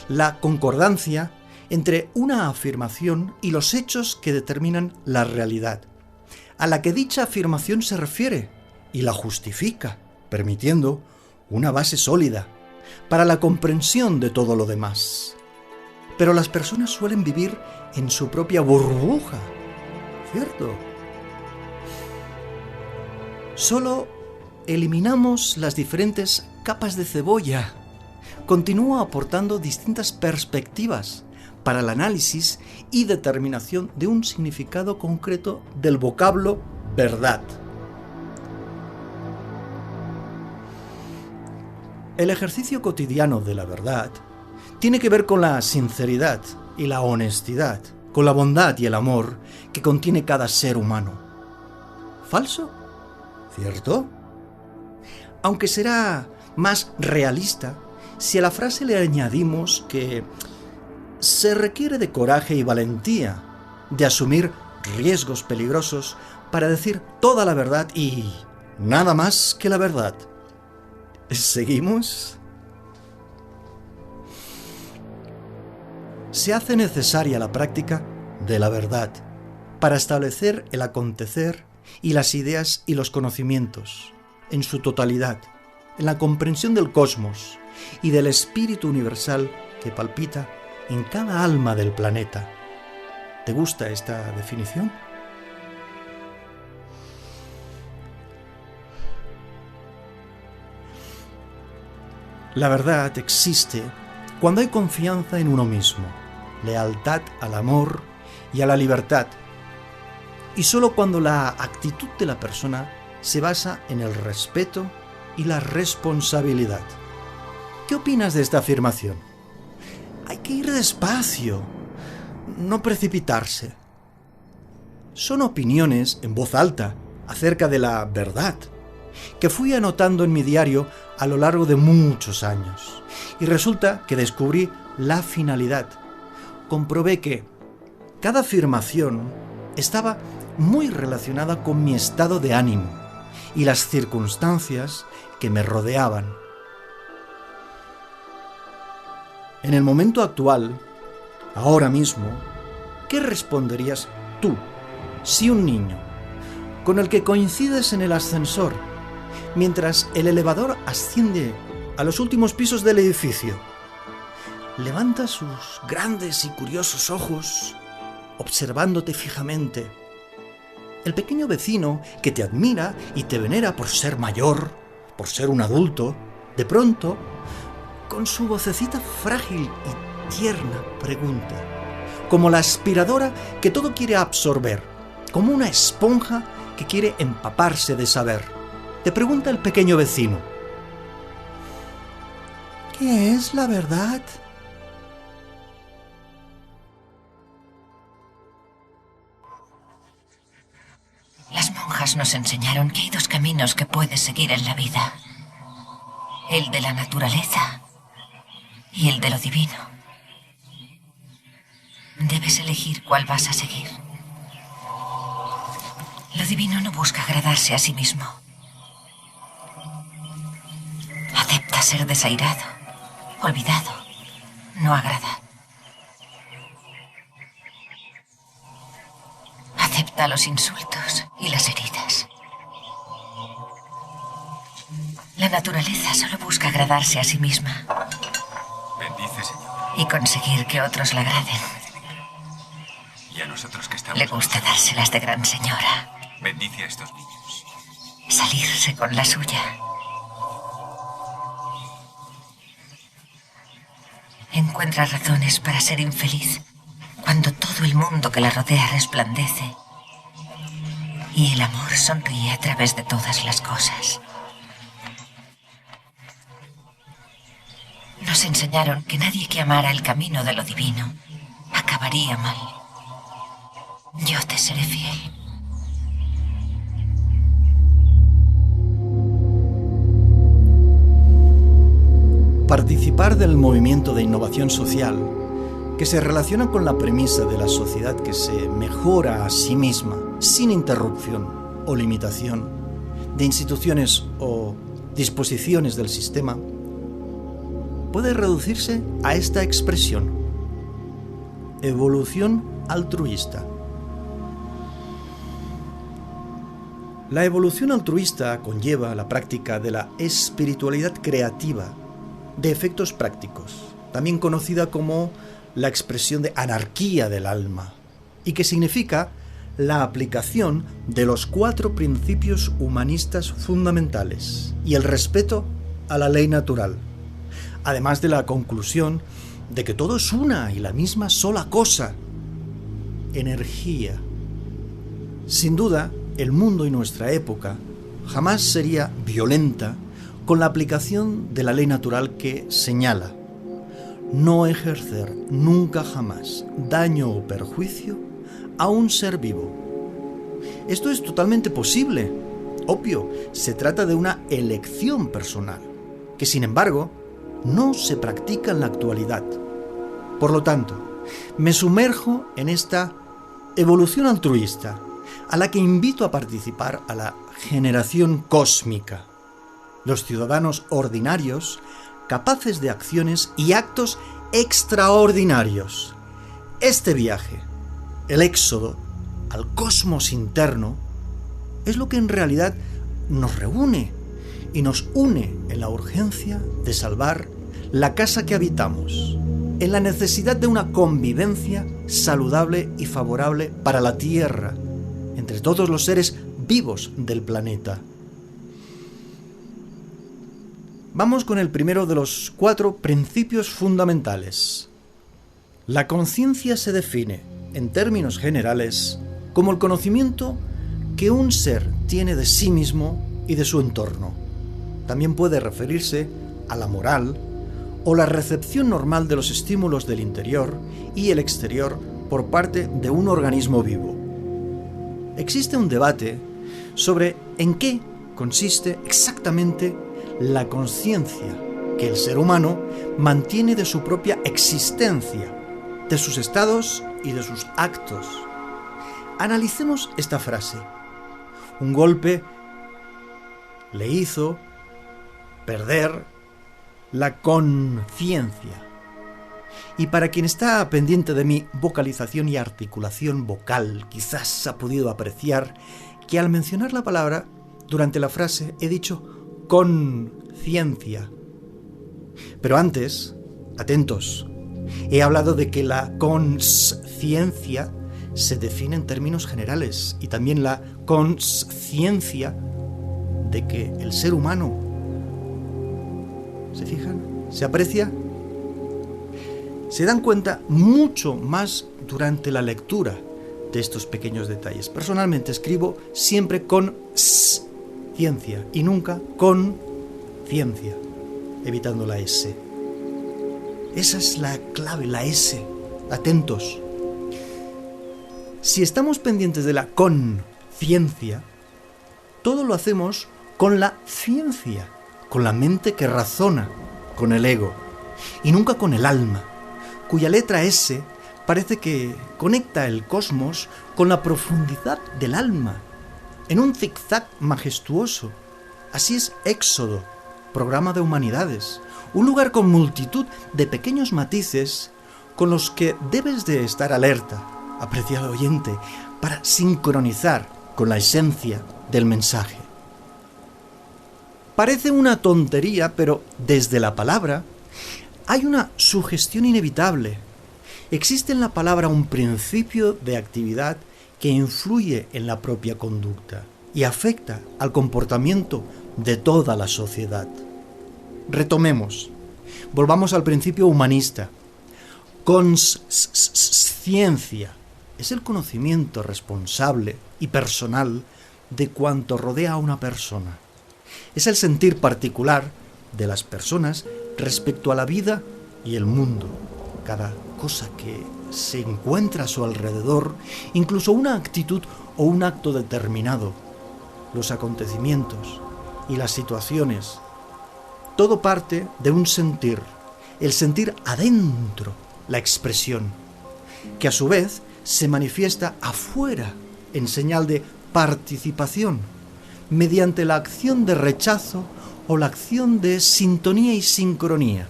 la concordancia entre una afirmación y los hechos que determinan la realidad, a la que dicha afirmación se refiere y la justifica, permitiendo una base sólida para la comprensión de todo lo demás. Pero las personas suelen vivir en su propia burbuja, ¿cierto? Solo eliminamos las diferentes capas de cebolla. Continúa aportando distintas perspectivas para el análisis y determinación de un significado concreto del vocablo verdad. El ejercicio cotidiano de la verdad tiene que ver con la sinceridad y la honestidad, con la bondad y el amor que contiene cada ser humano. ¿Falso? ¿Cierto? Aunque será más realista si a la frase le añadimos que se requiere de coraje y valentía, de asumir riesgos peligrosos para decir toda la verdad y nada más que la verdad. ¿Seguimos? Se hace necesaria la práctica de la verdad para establecer el acontecer y las ideas y los conocimientos en su totalidad, en la comprensión del cosmos y del espíritu universal que palpita en cada alma del planeta. ¿Te gusta esta definición? La verdad existe cuando hay confianza en uno mismo, lealtad al amor y a la libertad, y solo cuando la actitud de la persona se basa en el respeto y la responsabilidad. ¿Qué opinas de esta afirmación? Hay que ir despacio, no precipitarse. Son opiniones en voz alta acerca de la verdad que fui anotando en mi diario a lo largo de muchos años. Y resulta que descubrí la finalidad. Comprobé que cada afirmación estaba muy relacionada con mi estado de ánimo y las circunstancias que me rodeaban. En el momento actual, ahora mismo, ¿qué responderías tú si un niño con el que coincides en el ascensor mientras el elevador asciende a los últimos pisos del edificio levanta sus grandes y curiosos ojos observándote fijamente? El pequeño vecino que te admira y te venera por ser mayor, por ser un adulto, de pronto, con su vocecita frágil y tierna, pregunta, como la aspiradora que todo quiere absorber, como una esponja que quiere empaparse de saber. Te pregunta el pequeño vecino, ¿qué es la verdad? Las monjas nos enseñaron que hay dos caminos que puedes seguir en la vida. El de la naturaleza y el de lo divino. Debes elegir cuál vas a seguir. Lo divino no busca agradarse a sí mismo. Acepta ser desairado, olvidado, no agrada. Acepta los insultos y las heridas. La naturaleza solo busca agradarse a sí misma. Bendice, Señor. Y conseguir que otros la agraden. Y a nosotros que estamos... Le gusta dárselas de gran señora. Bendice a estos niños. Salirse con la suya. Encuentra razones para ser infeliz cuando todo el mundo que la rodea resplandece y el amor sonríe a través de todas las cosas. Nos enseñaron que nadie que amara el camino de lo divino acabaría mal. Yo te seré fiel. Participar del movimiento de innovación social que se relaciona con la premisa de la sociedad que se mejora a sí misma sin interrupción o limitación de instituciones o disposiciones del sistema puede reducirse a esta expresión: evolución altruista. La evolución altruista conlleva la práctica de la espiritualidad creativa de efectos prácticos, también conocida como la expresión de anarquía del alma, y que significa la aplicación de los 4 principios humanistas fundamentales y el respeto a la ley natural, además de la conclusión de que todo es una y la misma sola cosa: energía. Sin duda, el mundo y nuestra época jamás sería violenta con la aplicación de la ley natural que señala no ejercer nunca jamás daño o perjuicio a un ser vivo. Esto es totalmente posible. Obvio, se trata de una elección personal, que sin embargo no se practica en la actualidad. Por lo tanto, me sumerjo en esta evolución altruista, a la que invito a participar a la generación cósmica, los ciudadanos ordinarios capaces de acciones y actos extraordinarios. Este viaje, el éxodo al cosmos interno, es lo que en realidad nos reúne y nos une en la urgencia de salvar la casa que habitamos, en la necesidad de una convivencia saludable y favorable para la Tierra, entre todos los seres vivos del planeta. Vamos con el primero de los 4 principios fundamentales. La conciencia se define, en términos generales, como el conocimiento que un ser tiene de sí mismo y de su entorno. También puede referirse a la moral o la recepción normal de los estímulos del interior y el exterior por parte de un organismo vivo. Existe un debate sobre en qué consiste exactamente la conciencia que el ser humano mantiene de su propia existencia, de sus estados y de sus actos. Analicemos esta frase. Un golpe le hizo perder la conciencia. Y para quien está pendiente de mi vocalización y articulación vocal, quizás ha podido apreciar que al mencionar la palabra durante la frase he dicho conciencia. Pero antes, atentos, he hablado de que la consciencia se define en términos generales y también la consciencia de que el ser humano, ¿se fijan? ¿Se aprecia? Se dan cuenta mucho más durante la lectura de estos pequeños detalles. Personalmente escribo siempre con ciencia y nunca con ciencia, evitando la S. Esa es la clave, la S. Atentos. Si estamos pendientes de la conciencia, todo lo hacemos con la ciencia, con la mente que razona, con el ego, y nunca con el alma, cuya letra S parece que conecta el cosmos con la profundidad del alma, en un zigzag majestuoso. Así es Éxodo, programa de humanidades, un lugar con multitud de pequeños matices con los que debes de estar alerta, apreciado oyente, para sincronizar con la esencia del mensaje. Parece una tontería, pero desde la palabra hay una sugestión inevitable. Existe en la palabra un principio de actividad que influye en la propia conducta y afecta al comportamiento de toda la sociedad. Retomemos. Volvamos al principio humanista. Consciencia es el conocimiento responsable y personal de cuanto rodea a una persona. Es el sentir particular de las personas respecto a la vida y el mundo, cada cosa que se encuentra a su alrededor, incluso una actitud o un acto determinado, los acontecimientos y las situaciones. Todo parte de un sentir, el sentir adentro, la expresión, que a su vez se manifiesta afuera en señal de participación, mediante la acción de rechazo o la acción de sintonía y sincronía.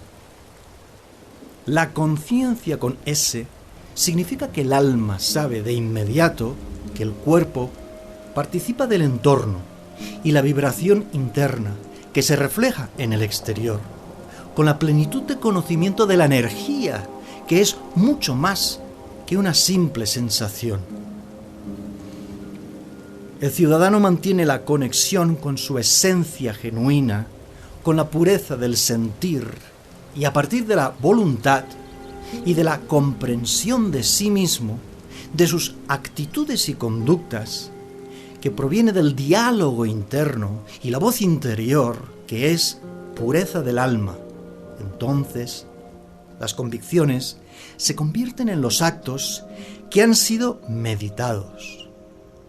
La conciencia con S significa que el alma sabe de inmediato que el cuerpo participa del entorno y la vibración interna que se refleja en el exterior, con la plenitud de conocimiento de la energía, que es mucho más que una simple sensación. El ciudadano mantiene la conexión con su esencia genuina, con la pureza del sentir, y a partir de la voluntad y de la comprensión de sí mismo, de sus actitudes y conductas, que proviene del diálogo interno y la voz interior, que es pureza del alma. Entonces, las convicciones se convierten en los actos que han sido meditados.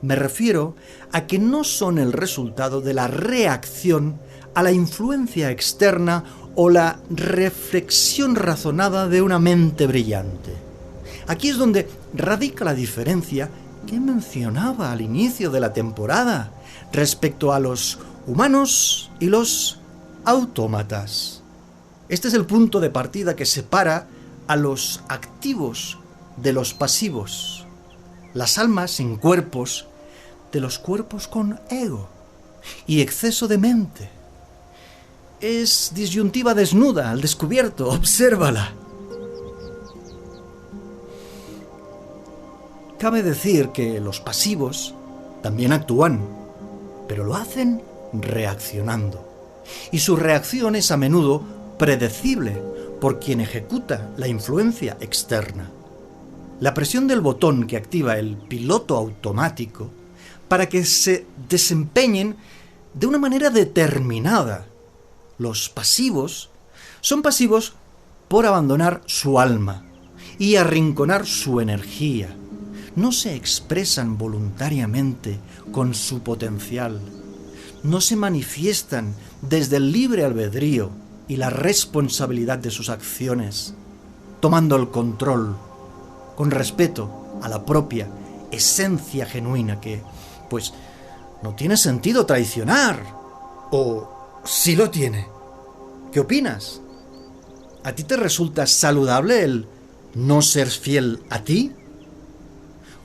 Me refiero a que no son el resultado de la reacción a la influencia externa o la reflexión razonada de una mente brillante. Aquí es donde radica la diferencia que mencionaba al inicio de la temporada respecto a los humanos y los autómatas. Este es el punto de partida que separa a los activos de los pasivos, las almas sin cuerpos de los cuerpos con ego y exceso de mente. Es disyuntiva desnuda, al descubierto, obsérvala. Cabe decir que los pasivos también actúan, pero lo hacen reaccionando. Y su reacción es a menudo predecible por quien ejecuta la influencia externa. La presión del botón que activa el piloto automático para que se desempeñen de una manera determinada. Los pasivos son pasivos por abandonar su alma y arrinconar su energía. No se expresan voluntariamente con su potencial. No se manifiestan desde el libre albedrío y la responsabilidad de sus acciones, tomando el control con respeto a la propia esencia genuina que, pues, no tiene sentido traicionar. O sí lo tiene. ¿Qué opinas? ¿A ti te resulta saludable el no ser fiel a ti?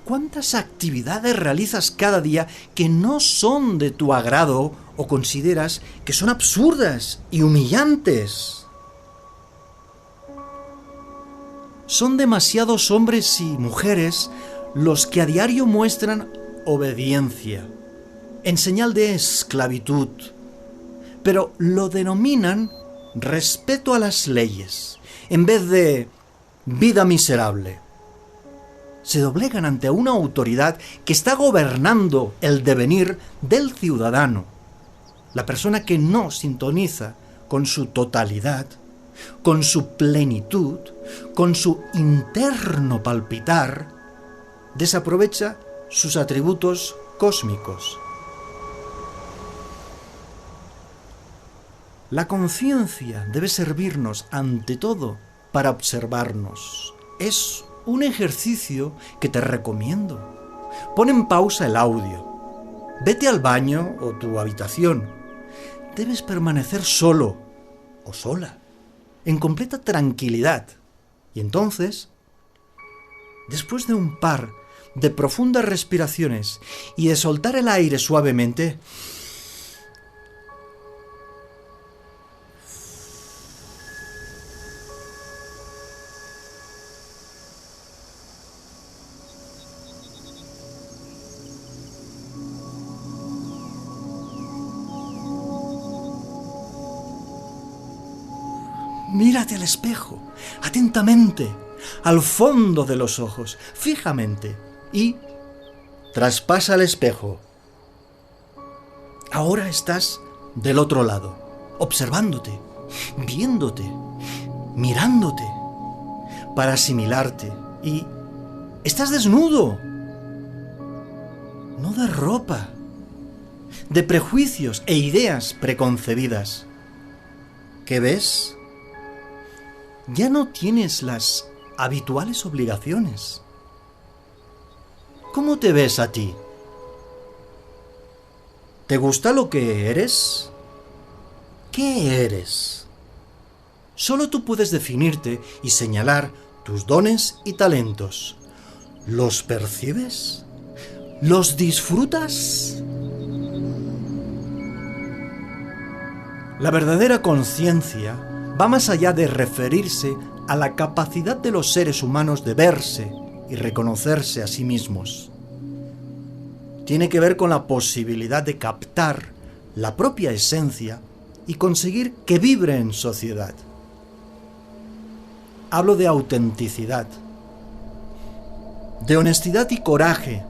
¿Cuántas actividades realizas cada día que no son de tu agrado o consideras que son absurdas y humillantes? Son demasiados hombres y mujeres los que a diario muestran obediencia, en señal de esclavitud, pero lo denominan respeto a las leyes, en vez de vida miserable. Se doblegan ante una autoridad que está gobernando el devenir del ciudadano. La persona que no sintoniza con su totalidad, con su plenitud, con su interno palpitar, desaprovecha sus atributos cósmicos. La conciencia debe servirnos ante todo para observarnos. Es un ejercicio que te recomiendo. Pon en pausa el audio. Vete al baño o tu habitación. Debes permanecer solo o sola, en completa tranquilidad. Y entonces, después de un par de profundas respiraciones y de soltar el aire suavemente, mírate al espejo, atentamente, al fondo de los ojos, fijamente, y traspasa el espejo. Ahora estás del otro lado, observándote, viéndote, mirándote, para asimilarte, y estás desnudo, no de ropa, de prejuicios e ideas preconcebidas. ¿Qué ves? Ya no tienes las habituales obligaciones. ¿Cómo te ves a ti? ¿Te gusta lo que eres? ¿Qué eres? Solo tú puedes definirte y señalar tus dones y talentos. ¿Los percibes? ¿Los disfrutas? La verdadera conciencia va más allá de referirse a la capacidad de los seres humanos de verse y reconocerse a sí mismos. Tiene que ver con la posibilidad de captar la propia esencia y conseguir que vibre en sociedad. Hablo de autenticidad, de honestidad y coraje,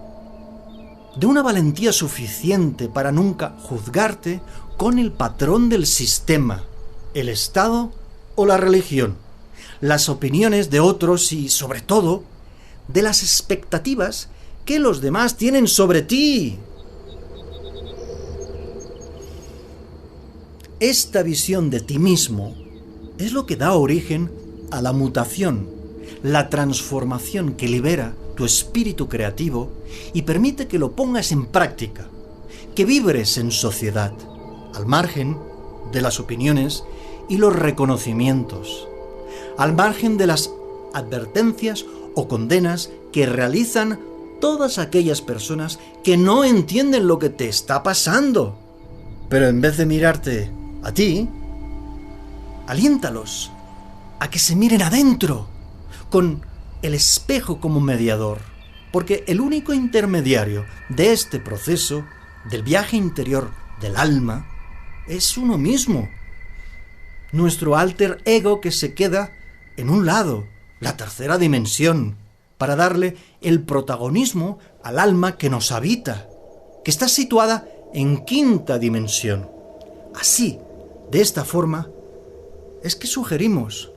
de una valentía suficiente para nunca juzgarte con el patrón del sistema, el Estado o la religión, las opiniones de otros y, sobre todo, de las expectativas que los demás tienen sobre ti. Esta visión de ti mismo es lo que da origen a la mutación, la transformación que libera tu espíritu creativo y permite que lo pongas en práctica, que vibres en sociedad, al margen de las opiniones y los reconocimientos, al margen de las advertencias o condenas que realizan todas aquellas personas que no entienden lo que te está pasando. Pero en vez de mirarte a ti, aliéntalos a que se miren adentro, con el espejo como mediador, porque el único intermediario de este proceso, del viaje interior del alma, es uno mismo. Nuestro alter ego que se queda en un lado, la tercera dimensión, para darle el protagonismo al alma que nos habita, que está situada en quinta dimensión. Así, de esta forma, es que sugerimos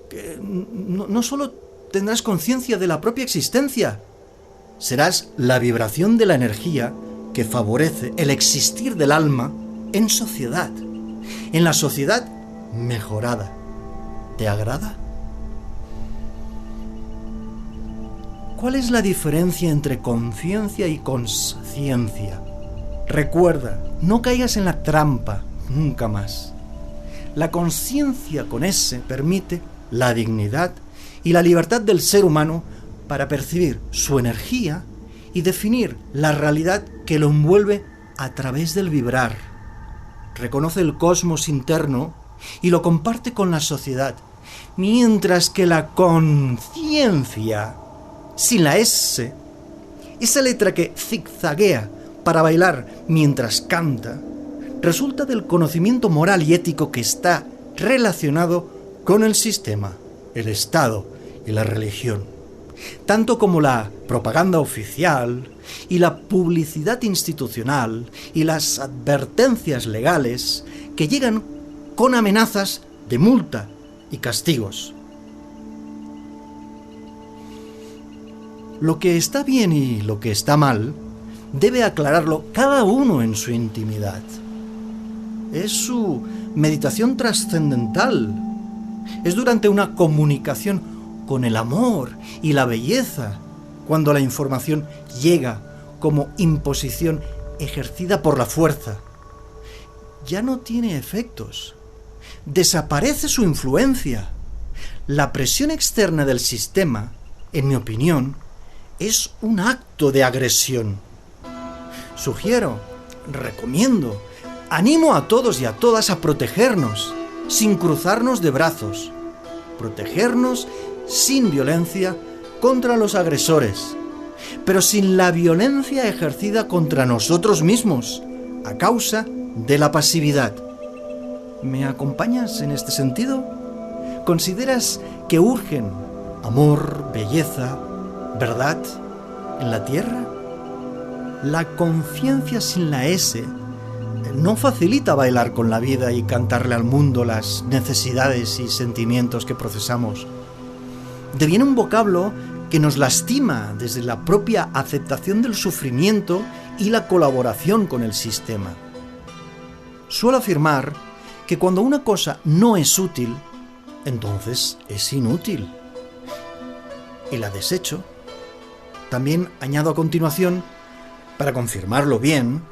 que no solo tendrás conciencia de la propia existencia, serás la vibración de la energía que favorece el existir del alma en sociedad, en la sociedad mejorada. ¿Te agrada? ¿Cuál es la diferencia entre conciencia y consciencia? Recuerda, no caigas en la trampa, nunca más. La conciencia con S permite la dignidad y la libertad del ser humano para percibir su energía y definir la realidad que lo envuelve a través del vibrar. Reconoce el cosmos interno y lo comparte con la sociedad, mientras que la conciencia, sin la S, esa letra que zigzaguea para bailar mientras canta, resulta del conocimiento moral y ético que está relacionado con el sistema, el Estado y la religión, tanto como la propaganda oficial y la publicidad institucional y las advertencias legales que llegan con amenazas de multa y castigos. Lo que está bien y lo que está mal debe aclararlo cada uno en su intimidad. Es su meditación trascendental. Es durante una comunicación con el amor y la belleza cuando la información llega como imposición ejercida por la fuerza. Ya no tiene efectos. Desaparece su influencia. La presión externa del sistema, en mi opinión, es un acto de agresión. Sugiero, recomiendo, animo a todos y a todas a protegernos, sin cruzarnos de brazos. Protegernos sin violencia contra los agresores, pero sin la violencia ejercida contra nosotros mismos, a causa de la pasividad. ¿Me acompañas en este sentido? ¿Consideras que urgen amor, belleza, verdad en la tierra? La conciencia sin la S no facilita bailar con la vida y cantarle al mundo las necesidades y sentimientos que procesamos. Deviene un vocablo que nos lastima desde la propia aceptación del sufrimiento y la colaboración con el sistema. Suelo afirmar que cuando una cosa no es útil, entonces es inútil. Y la desecho. También añado a continuación, para confirmarlo bien,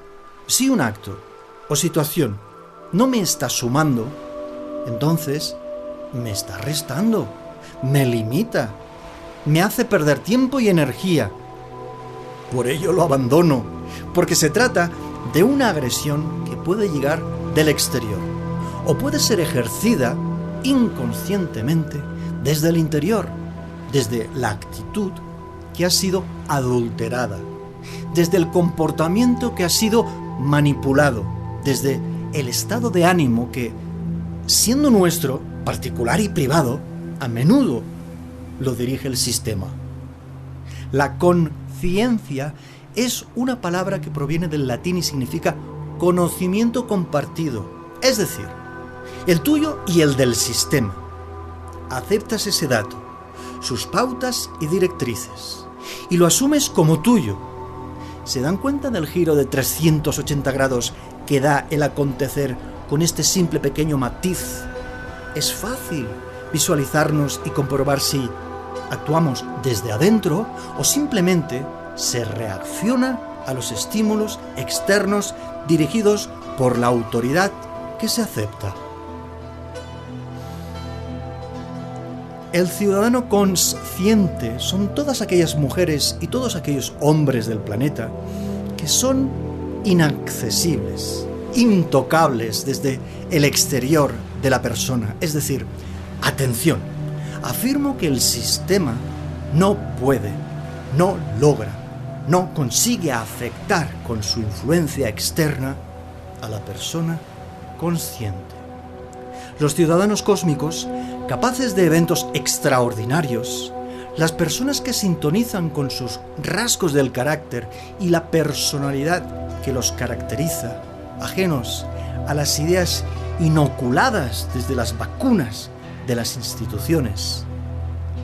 si un acto o situación no me está sumando, entonces me está restando, me limita, me hace perder tiempo y energía. Por ello lo abandono, porque se trata de una agresión que puede llegar del exterior o puede ser ejercida inconscientemente desde el interior, desde la actitud que ha sido adulterada, desde el comportamiento que ha sido manipulado, desde el estado de ánimo que, siendo nuestro, particular y privado, a menudo lo dirige el sistema. La conciencia es una palabra que proviene del latín y significa conocimiento compartido, es decir, el tuyo y el del sistema. Aceptas ese dato, sus pautas y directrices, y lo asumes como tuyo. ¿Se dan cuenta del giro de 380 grados que da el acontecer con este simple pequeño matiz es fácil visualizarnos y comprobar si actuamos desde adentro o simplemente se reacciona a los estímulos externos dirigidos por la autoridad que se acepta. El ciudadano consciente son todas aquellas mujeres y todos aquellos hombres del planeta que son inaccesibles, intocables desde el exterior de la persona. Es decir, atención, afirmo que el sistema no puede, no logra, no consigue afectar con su influencia externa a la persona consciente. Los ciudadanos cósmicos, capaces de eventos extraordinarios, las personas que sintonizan con sus rasgos del carácter y la personalidad que los caracteriza, ajenos a las ideas inoculadas desde las vacunas de las instituciones.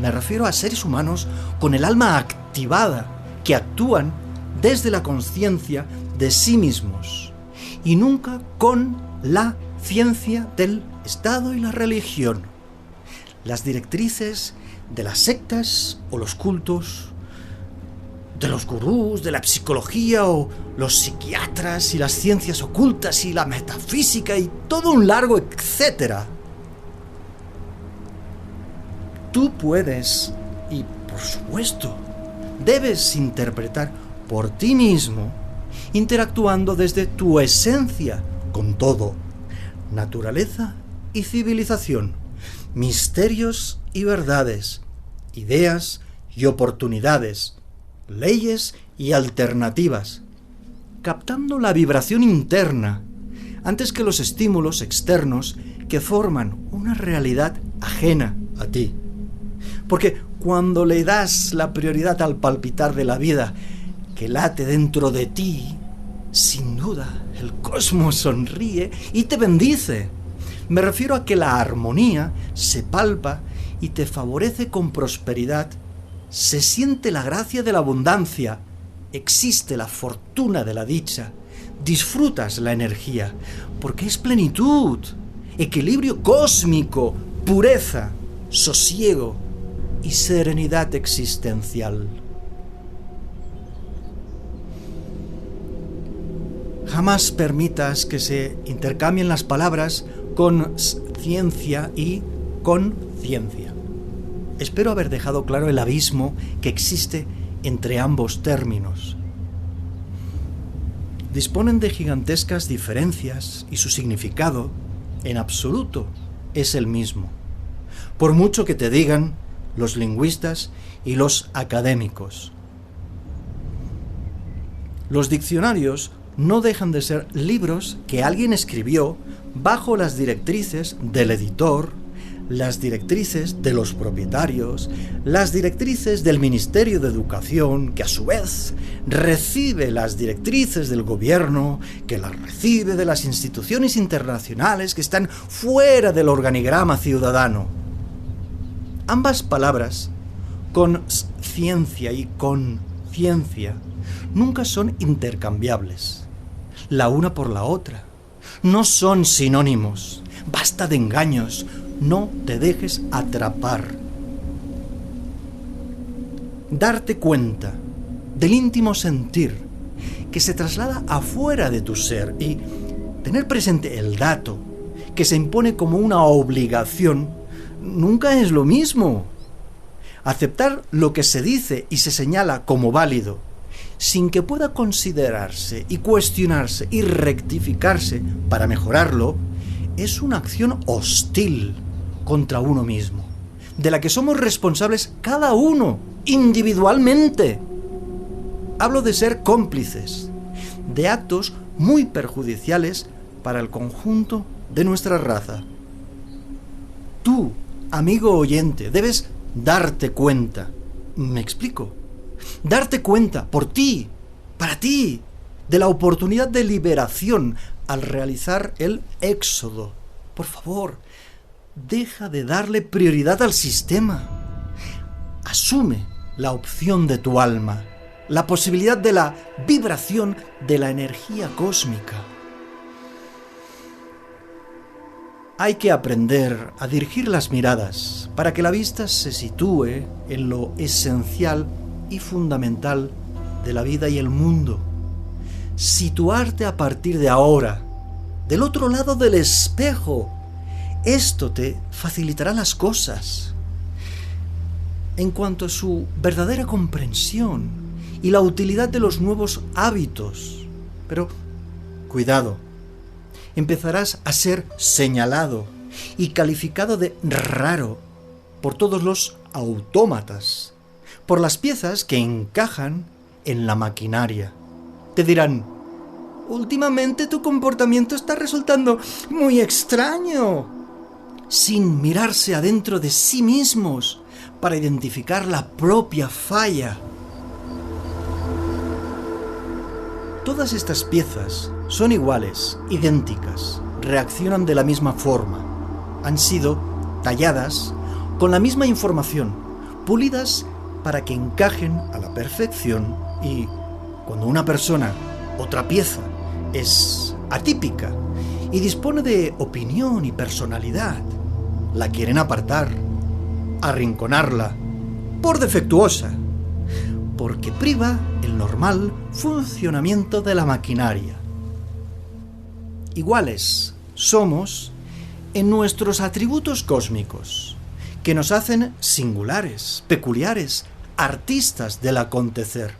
Me refiero a seres humanos con el alma activada, que actúan desde la conciencia de sí mismos y nunca con la ciencia del Estado y la religión. Las directrices de las sectas o los cultos, de los gurús, de la psicología o los psiquiatras y las ciencias ocultas y la metafísica y todo un largo etcétera. Tú puedes, y por supuesto, debes interpretar por ti mismo, interactuando desde tu esencia con todo, naturaleza y civilización, misterios y verdades, ideas y oportunidades, leyes y alternativas, captando la vibración interna antes que los estímulos externos que forman una realidad ajena a ti. Porque cuando le das la prioridad al palpitar de la vida que late dentro de ti, sin duda el cosmos sonríe y te bendice. Me refiero a que la armonía se palpa y te favorece con prosperidad. Se siente la gracia de la abundancia, existe la fortuna de la dicha, disfrutas la energía, porque es plenitud, equilibrio cósmico, pureza, sosiego y serenidad existencial. Jamás permitas que se intercambien las palabras con ciencia y conciencia. Espero haber dejado claro el abismo que existe entre ambos términos. Disponen de gigantescas diferencias y su significado, en absoluto, es el mismo. Por mucho que te digan los lingüistas y los académicos. Los diccionarios no dejan de ser libros que alguien escribió bajo las directrices del editor, las directrices de los propietarios, las directrices del Ministerio de Educación, que a su vez recibe las directrices del gobierno, que las recibe de las instituciones internacionales que están fuera del organigrama ciudadano. Ambas palabras, conciencia y conciencia, nunca son intercambiables, la una por la otra. No son sinónimos. Basta de engaños. No te dejes atrapar. Darte cuenta del íntimo sentir que se traslada afuera de tu ser y tener presente el dato que se impone como una obligación nunca es lo mismo. Aceptar lo que se dice y se señala como válido sin que pueda considerarse y cuestionarse y rectificarse para mejorarlo es una acción hostil contra uno mismo, de la que somos responsables cada uno, individualmente. Hablo de ser cómplices de actos muy perjudiciales para el conjunto de nuestra raza. Tú, amigo oyente, debes darte cuenta. ¿Me explico? Darte cuenta por ti, para ti, de la oportunidad de liberación al realizar el éxodo. Por favor, deja de darle prioridad al sistema. Asume la opción de tu alma, la posibilidad de la vibración de la energía cósmica. Hay que aprender a dirigir las miradas para que la vista se sitúe en lo esencial y fundamental de la vida y el mundo. Situarte a partir de ahora, del otro lado del espejo. Esto te facilitará las cosas. En cuanto a su verdadera comprensión y la utilidad de los nuevos hábitos. Pero, cuidado, empezarás a ser señalado y calificado de raro por todos los autómatas, por las piezas que encajan en la maquinaria. Te dirán: últimamente tu comportamiento está resultando muy extraño, sin mirarse adentro de sí mismos para identificar la propia falla. Todas estas piezas son iguales, idénticas, reaccionan de la misma forma. Han sido talladas con la misma información, pulidas para que encajen a la perfección, y cuando una persona, otra pieza, es atípica y dispone de opinión y personalidad, la quieren apartar, arrinconarla, por defectuosa, porque priva el normal funcionamiento de la maquinaria. Iguales somos en nuestros atributos cósmicos, que nos hacen singulares, peculiares, artistas del acontecer.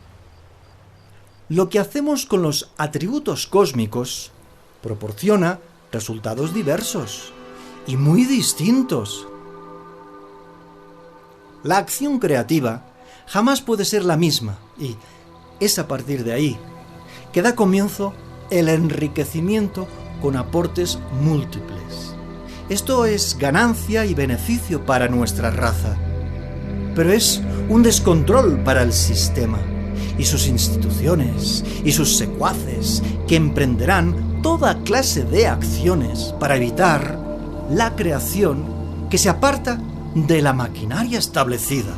Lo que hacemos con los atributos cósmicos proporciona resultados diversos y muy distintos. La acción creativa jamás puede ser la misma, y es a partir de ahí que da comienzo el enriquecimiento con aportes múltiples. Esto es ganancia y beneficio para nuestra raza, pero es un descontrol para el sistema y sus instituciones y sus secuaces, que emprenderán toda clase de acciones para evitar la creación que se aparta de la maquinaria establecida,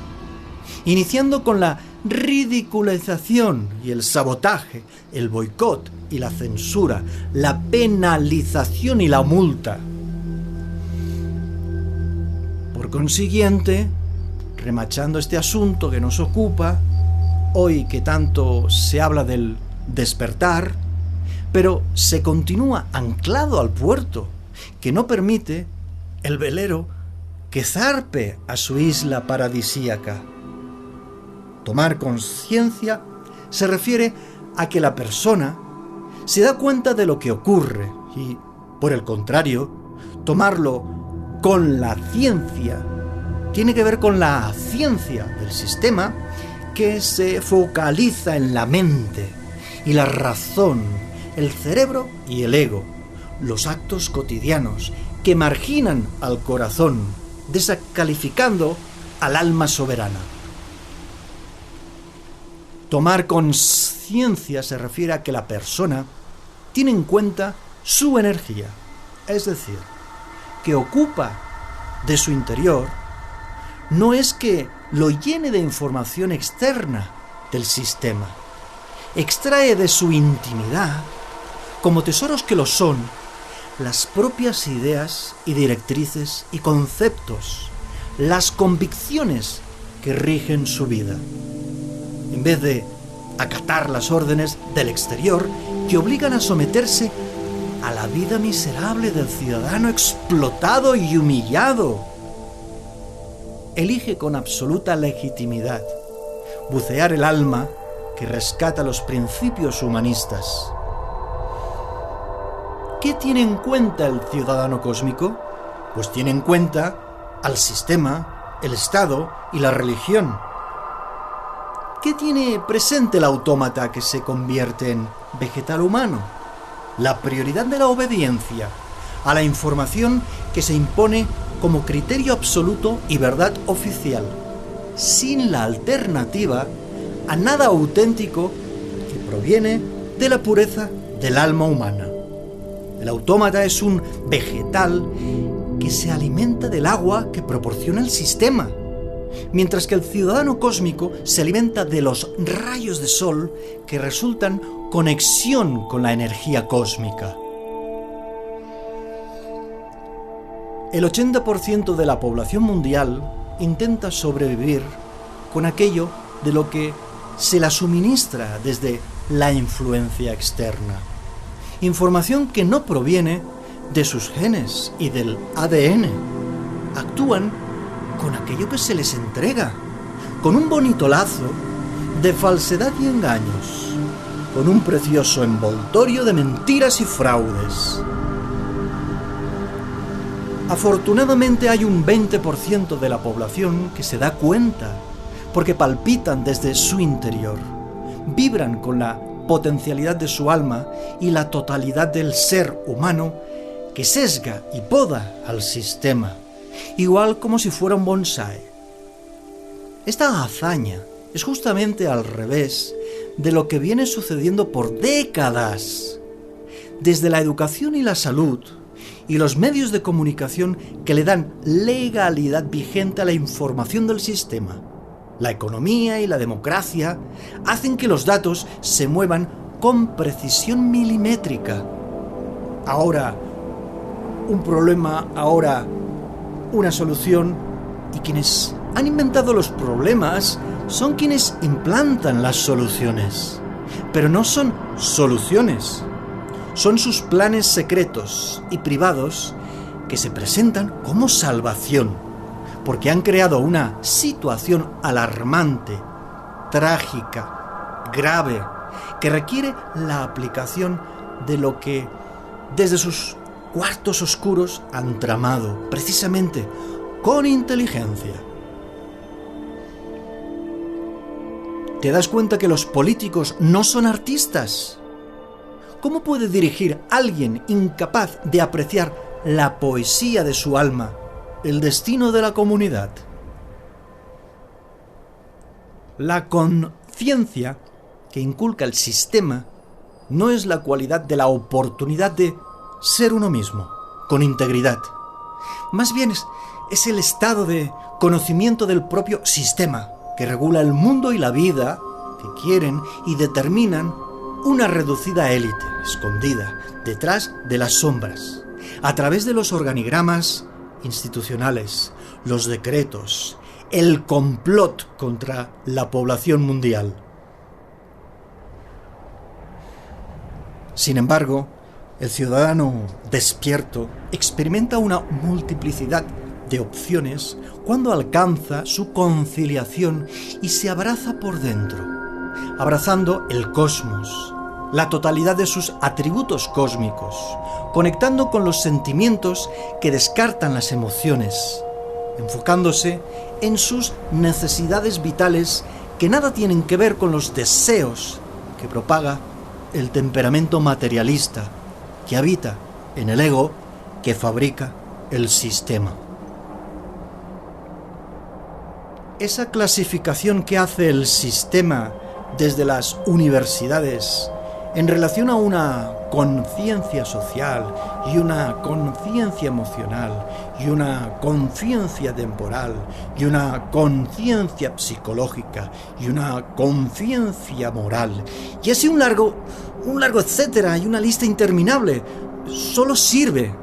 iniciando con la ridiculización y el sabotaje, el boicot y la censura, la penalización y la multa. Por consiguiente, remachando este asunto que nos ocupa, hoy que tanto se habla del despertar, pero se continúa anclado al puerto, que no permite el velero que zarpe a su isla paradisíaca. Tomar conciencia se refiere a que la persona se da cuenta de lo que ocurre y, por el contrario, tomarlo con la ciencia tiene que ver con la ciencia del sistema, que se focaliza en la mente y la razón, el cerebro y el ego, los actos cotidianos que marginan al corazón, descalificando al alma soberana. Tomar conciencia se refiere a que la persona tiene en cuenta su energía, es decir, que ocupa de su interior, no es que lo llene de información externa del sistema, extrae de su intimidad, como tesoros que lo son, las propias ideas y directrices y conceptos, las convicciones que rigen su vida, en vez de acatar las órdenes del exterior que obligan a someterse a la vida miserable del ciudadano explotado y humillado. Elige con absoluta legitimidad bucear el alma que rescata los principios humanistas. ¿Qué tiene en cuenta el ciudadano cósmico? Pues tiene en cuenta al sistema, el Estado y la religión. ¿Qué tiene presente el autómata que se convierte en vegetal humano? La prioridad de la obediencia a la información que se impone como criterio absoluto y verdad oficial, sin la alternativa a nada auténtico que proviene de la pureza del alma humana. El autómata es un vegetal que se alimenta del agua que proporciona el sistema, mientras que el ciudadano cósmico se alimenta de los rayos de sol que resultan conexión con la energía cósmica. El 80% de la población mundial intenta sobrevivir con aquello de lo que se la suministra desde la influencia externa. Información que no proviene de sus genes y del ADN. Actúan con aquello que se les entrega, con un bonito lazo de falsedad y engaños, con un precioso envoltorio de mentiras y fraudes. Afortunadamente hay un 20% de la población que se da cuenta, porque palpitan desde su interior, vibran con la potencialidad de su alma y la totalidad del ser humano que sesga y poda al sistema, igual como si fuera un bonsái. Esta hazaña es justamente al revés de lo que viene sucediendo por décadas, desde la educación y la salud, y los medios de comunicación que le dan legalidad vigente a la información del sistema. La economía y la democracia hacen que los datos se muevan con precisión milimétrica. Ahora un problema, ahora una solución, y quienes han inventado los problemas son quienes implantan las soluciones. Pero no son soluciones. Son sus planes secretos y privados que se presentan como salvación, porque han creado una situación alarmante, trágica, grave, que requiere la aplicación de lo que desde sus cuartos oscuros han tramado, precisamente con inteligencia. ¿Te das cuenta que los políticos no son artistas? ¿Cómo puede dirigir alguien incapaz de apreciar la poesía de su alma el destino de la comunidad? La conciencia que inculca el sistema no es la cualidad de la oportunidad de ser uno mismo, con integridad. Más bien es el estado de conocimiento del propio sistema que regula el mundo y la vida que quieren y determinan una reducida élite escondida detrás de las sombras, a través de los organigramas institucionales, los decretos, el complot contra la población mundial. Sin embargo, el ciudadano despierto experimenta una multiplicidad de opciones cuando alcanza su conciliación y se abraza por dentro, abrazando el cosmos, la totalidad de sus atributos cósmicos, conectando con los sentimientos que descartan las emociones, enfocándose en sus necesidades vitales que nada tienen que ver con los deseos que propaga el temperamento materialista que habita en el ego que fabrica el sistema. Esa clasificación que hace el sistema desde las universidades en relación a una conciencia social y una conciencia emocional y una conciencia temporal y una conciencia psicológica y una conciencia moral y así un largo etcétera y una lista interminable, solo sirve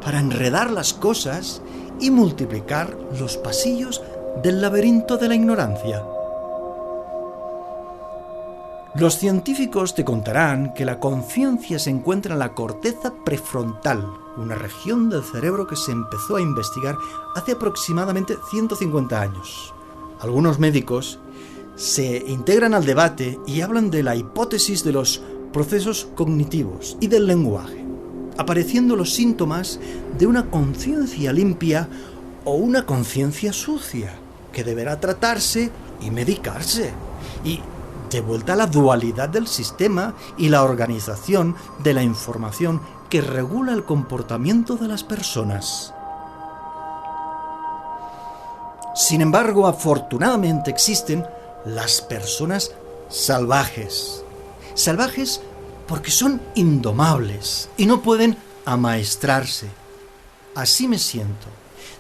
para enredar las cosas y multiplicar los pasillos del laberinto de la ignorancia. Los científicos te contarán que la conciencia se encuentra en la corteza prefrontal, una región del cerebro que se empezó a investigar hace aproximadamente 150 años. Algunos médicos se integran al debate y hablan de la hipótesis de los procesos cognitivos y del lenguaje, apareciendo los síntomas de una conciencia limpia o una conciencia sucia, que deberá tratarse y medicarse, y de vuelta a la dualidad del sistema y la organización de la información que regula el comportamiento de las personas. Sin embargo, afortunadamente existen las personas salvajes. Salvajes porque son indomables y no pueden amaestrarse. Así me siento,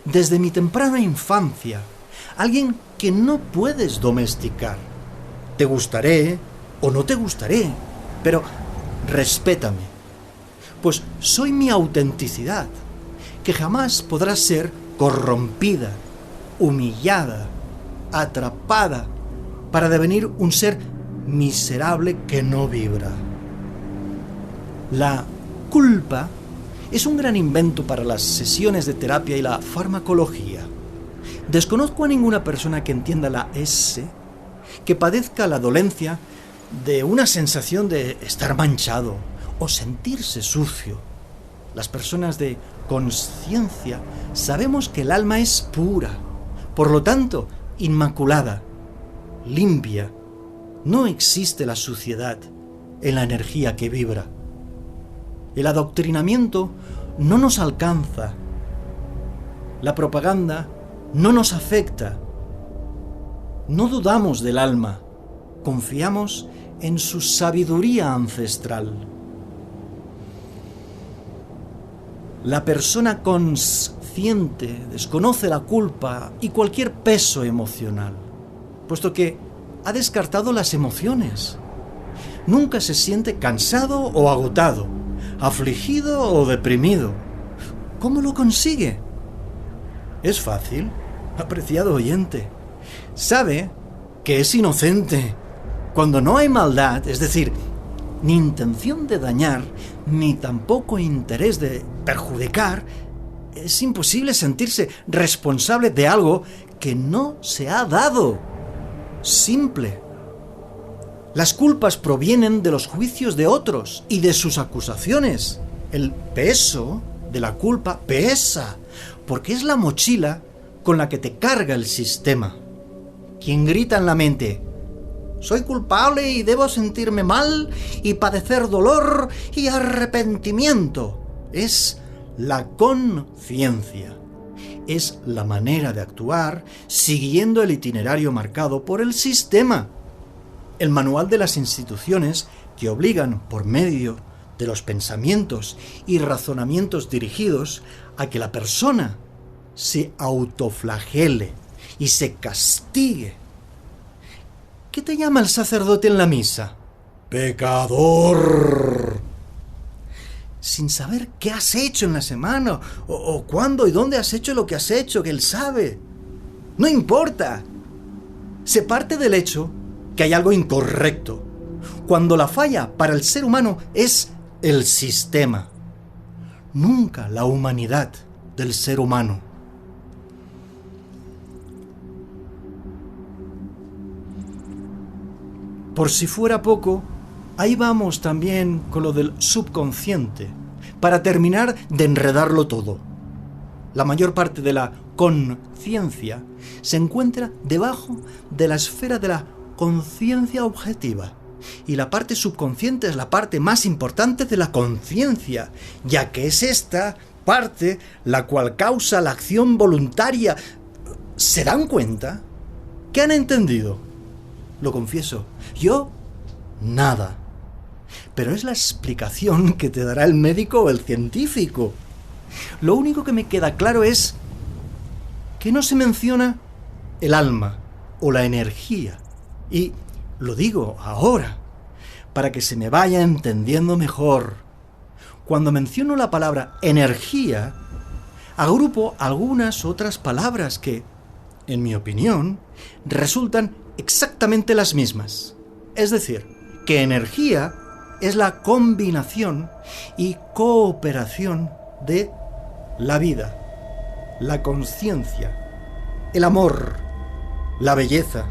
desde mi temprana infancia, alguien que no puedes domesticar. Te gustaré o no te gustaré, pero respétame, pues soy mi autenticidad, que que jamás podrá ser corrompida, humillada, atrapada, para devenir un ser miserable que no vibra. La culpa es un gran invento para las sesiones de terapia y la farmacología. Desconozco a ninguna persona que entienda la S, que padezca la dolencia de una sensación de estar manchado o sentirse sucio. Las personas de conciencia sabemos que el alma es pura, por lo tanto, inmaculada, limpia. No existe la suciedad en la energía que vibra. El adoctrinamiento no nos alcanza. La propaganda no nos afecta. No dudamos del alma, confiamos en su sabiduría ancestral. La persona consciente desconoce la culpa y cualquier peso emocional, puesto que ha descartado las emociones. Nunca se siente cansado o agotado, afligido o deprimido. ¿Cómo lo consigue? Es fácil, apreciado oyente. Sabe que es inocente. Cuando no hay maldad, es decir, ni intención de dañar, ni tampoco interés de perjudicar, es imposible sentirse responsable de algo que no se ha dado. Simple. Las culpas provienen de los juicios de otros y de sus acusaciones. El peso de la culpa pesa, porque es la mochila con la que te carga el sistema. Quien grita en la mente: soy culpable y debo sentirme mal y padecer dolor y arrepentimiento, es la conciencia. Es la manera de actuar siguiendo el itinerario marcado por el sistema. El manual de las instituciones que obligan por medio de los pensamientos y razonamientos dirigidos a que la persona se autoflagele y se castigue. ¿Qué te llama el sacerdote en la misa? Pecador. Sin saber qué has hecho en la semana, o cuándo y dónde has hecho lo que has hecho, que él sabe. No importa. Se parte del hecho que hay algo incorrecto, cuando la falla para el ser humano es el sistema, nunca la humanidad del ser humano. Por si fuera poco, ahí vamos también con lo del subconsciente, para terminar de enredarlo todo. La mayor parte de la conciencia se encuentra debajo de la esfera de la conciencia objetiva, y la parte subconsciente es la parte más importante de la conciencia, ya que es esta parte la cual causa la acción voluntaria. ¿Se dan cuenta? ¿Qué han entendido? Lo confieso, yo nada. Pero es la explicación que te dará el médico o el científico. Lo único que me queda claro es que no se menciona el alma o la energía. Y lo digo ahora, para que se me vaya entendiendo mejor. Cuando menciono la palabra energía, agrupo algunas otras palabras que, en mi opinión, resultan exactamente las mismas. Es decir, que energía es la combinación y cooperación de la vida, la conciencia, el amor, la belleza,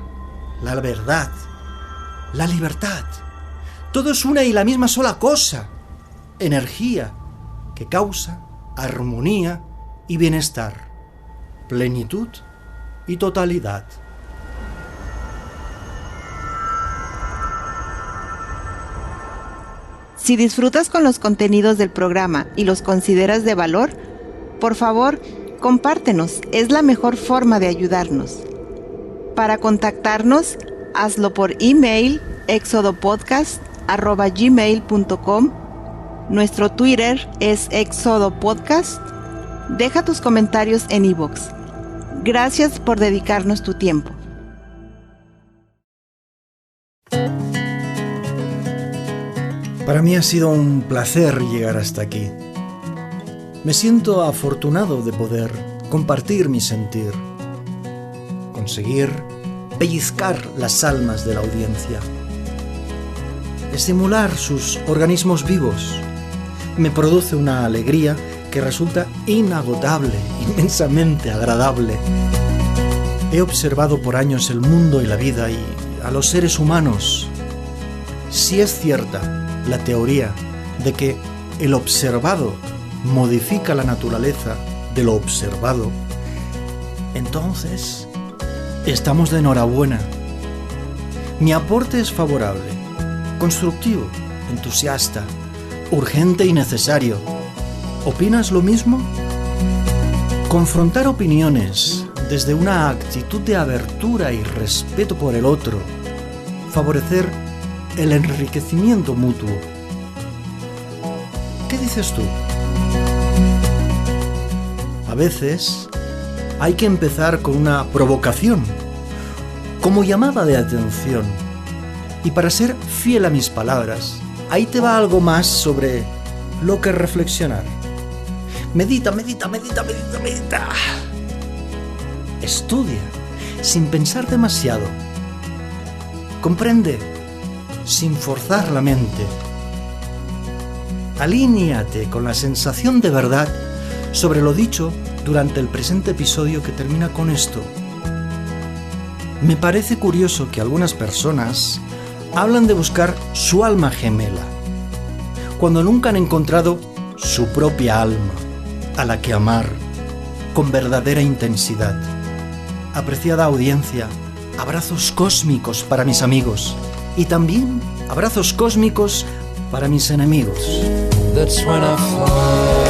la verdad, la libertad. Todo es una y la misma sola cosa. Energía que causa armonía y bienestar, plenitud y totalidad. Si disfrutas con los contenidos del programa y los consideras de valor, por favor, compártenos. Es la mejor forma de ayudarnos. Para contactarnos, hazlo por email exodopodcast@gmail.com. Nuestro Twitter es exodopodcast. Deja tus comentarios en iVoox. Gracias por dedicarnos tu tiempo. Para mí ha sido un placer llegar hasta aquí. Me siento afortunado de poder compartir mi sentir, conseguir pellizcar las almas de la audiencia, estimular sus organismos vivos. Me produce una alegría que resulta inagotable, inmensamente agradable. He observado por años el mundo y la vida y a los seres humanos. Si es cierta la teoría de que el observado modifica la naturaleza de lo observado, entonces estamos de enhorabuena. Mi aporte es favorable, constructivo, entusiasta, urgente y necesario. ¿Opinas lo mismo? Confrontar opiniones desde una actitud de abertura y respeto por el otro, favorecer el enriquecimiento mutuo. ¿Qué dices tú? A veces hay que empezar con una provocación, como llamada de atención. Y para ser fiel a mis palabras, ahí te va algo más sobre lo que reflexionar. Medita, medita, medita, medita, medita. Estudia, sin pensar demasiado. Comprende, sin forzar la mente. Alíñate con la sensación de verdad sobre lo dicho durante el presente episodio que termina con esto. Me parece curioso que algunas personas hablan de buscar su alma gemela, cuando nunca han encontrado su propia alma, a la que amar con verdadera intensidad. Apreciada audiencia, abrazos cósmicos para mis amigos y también abrazos cósmicos para mis enemigos. That's when I fly.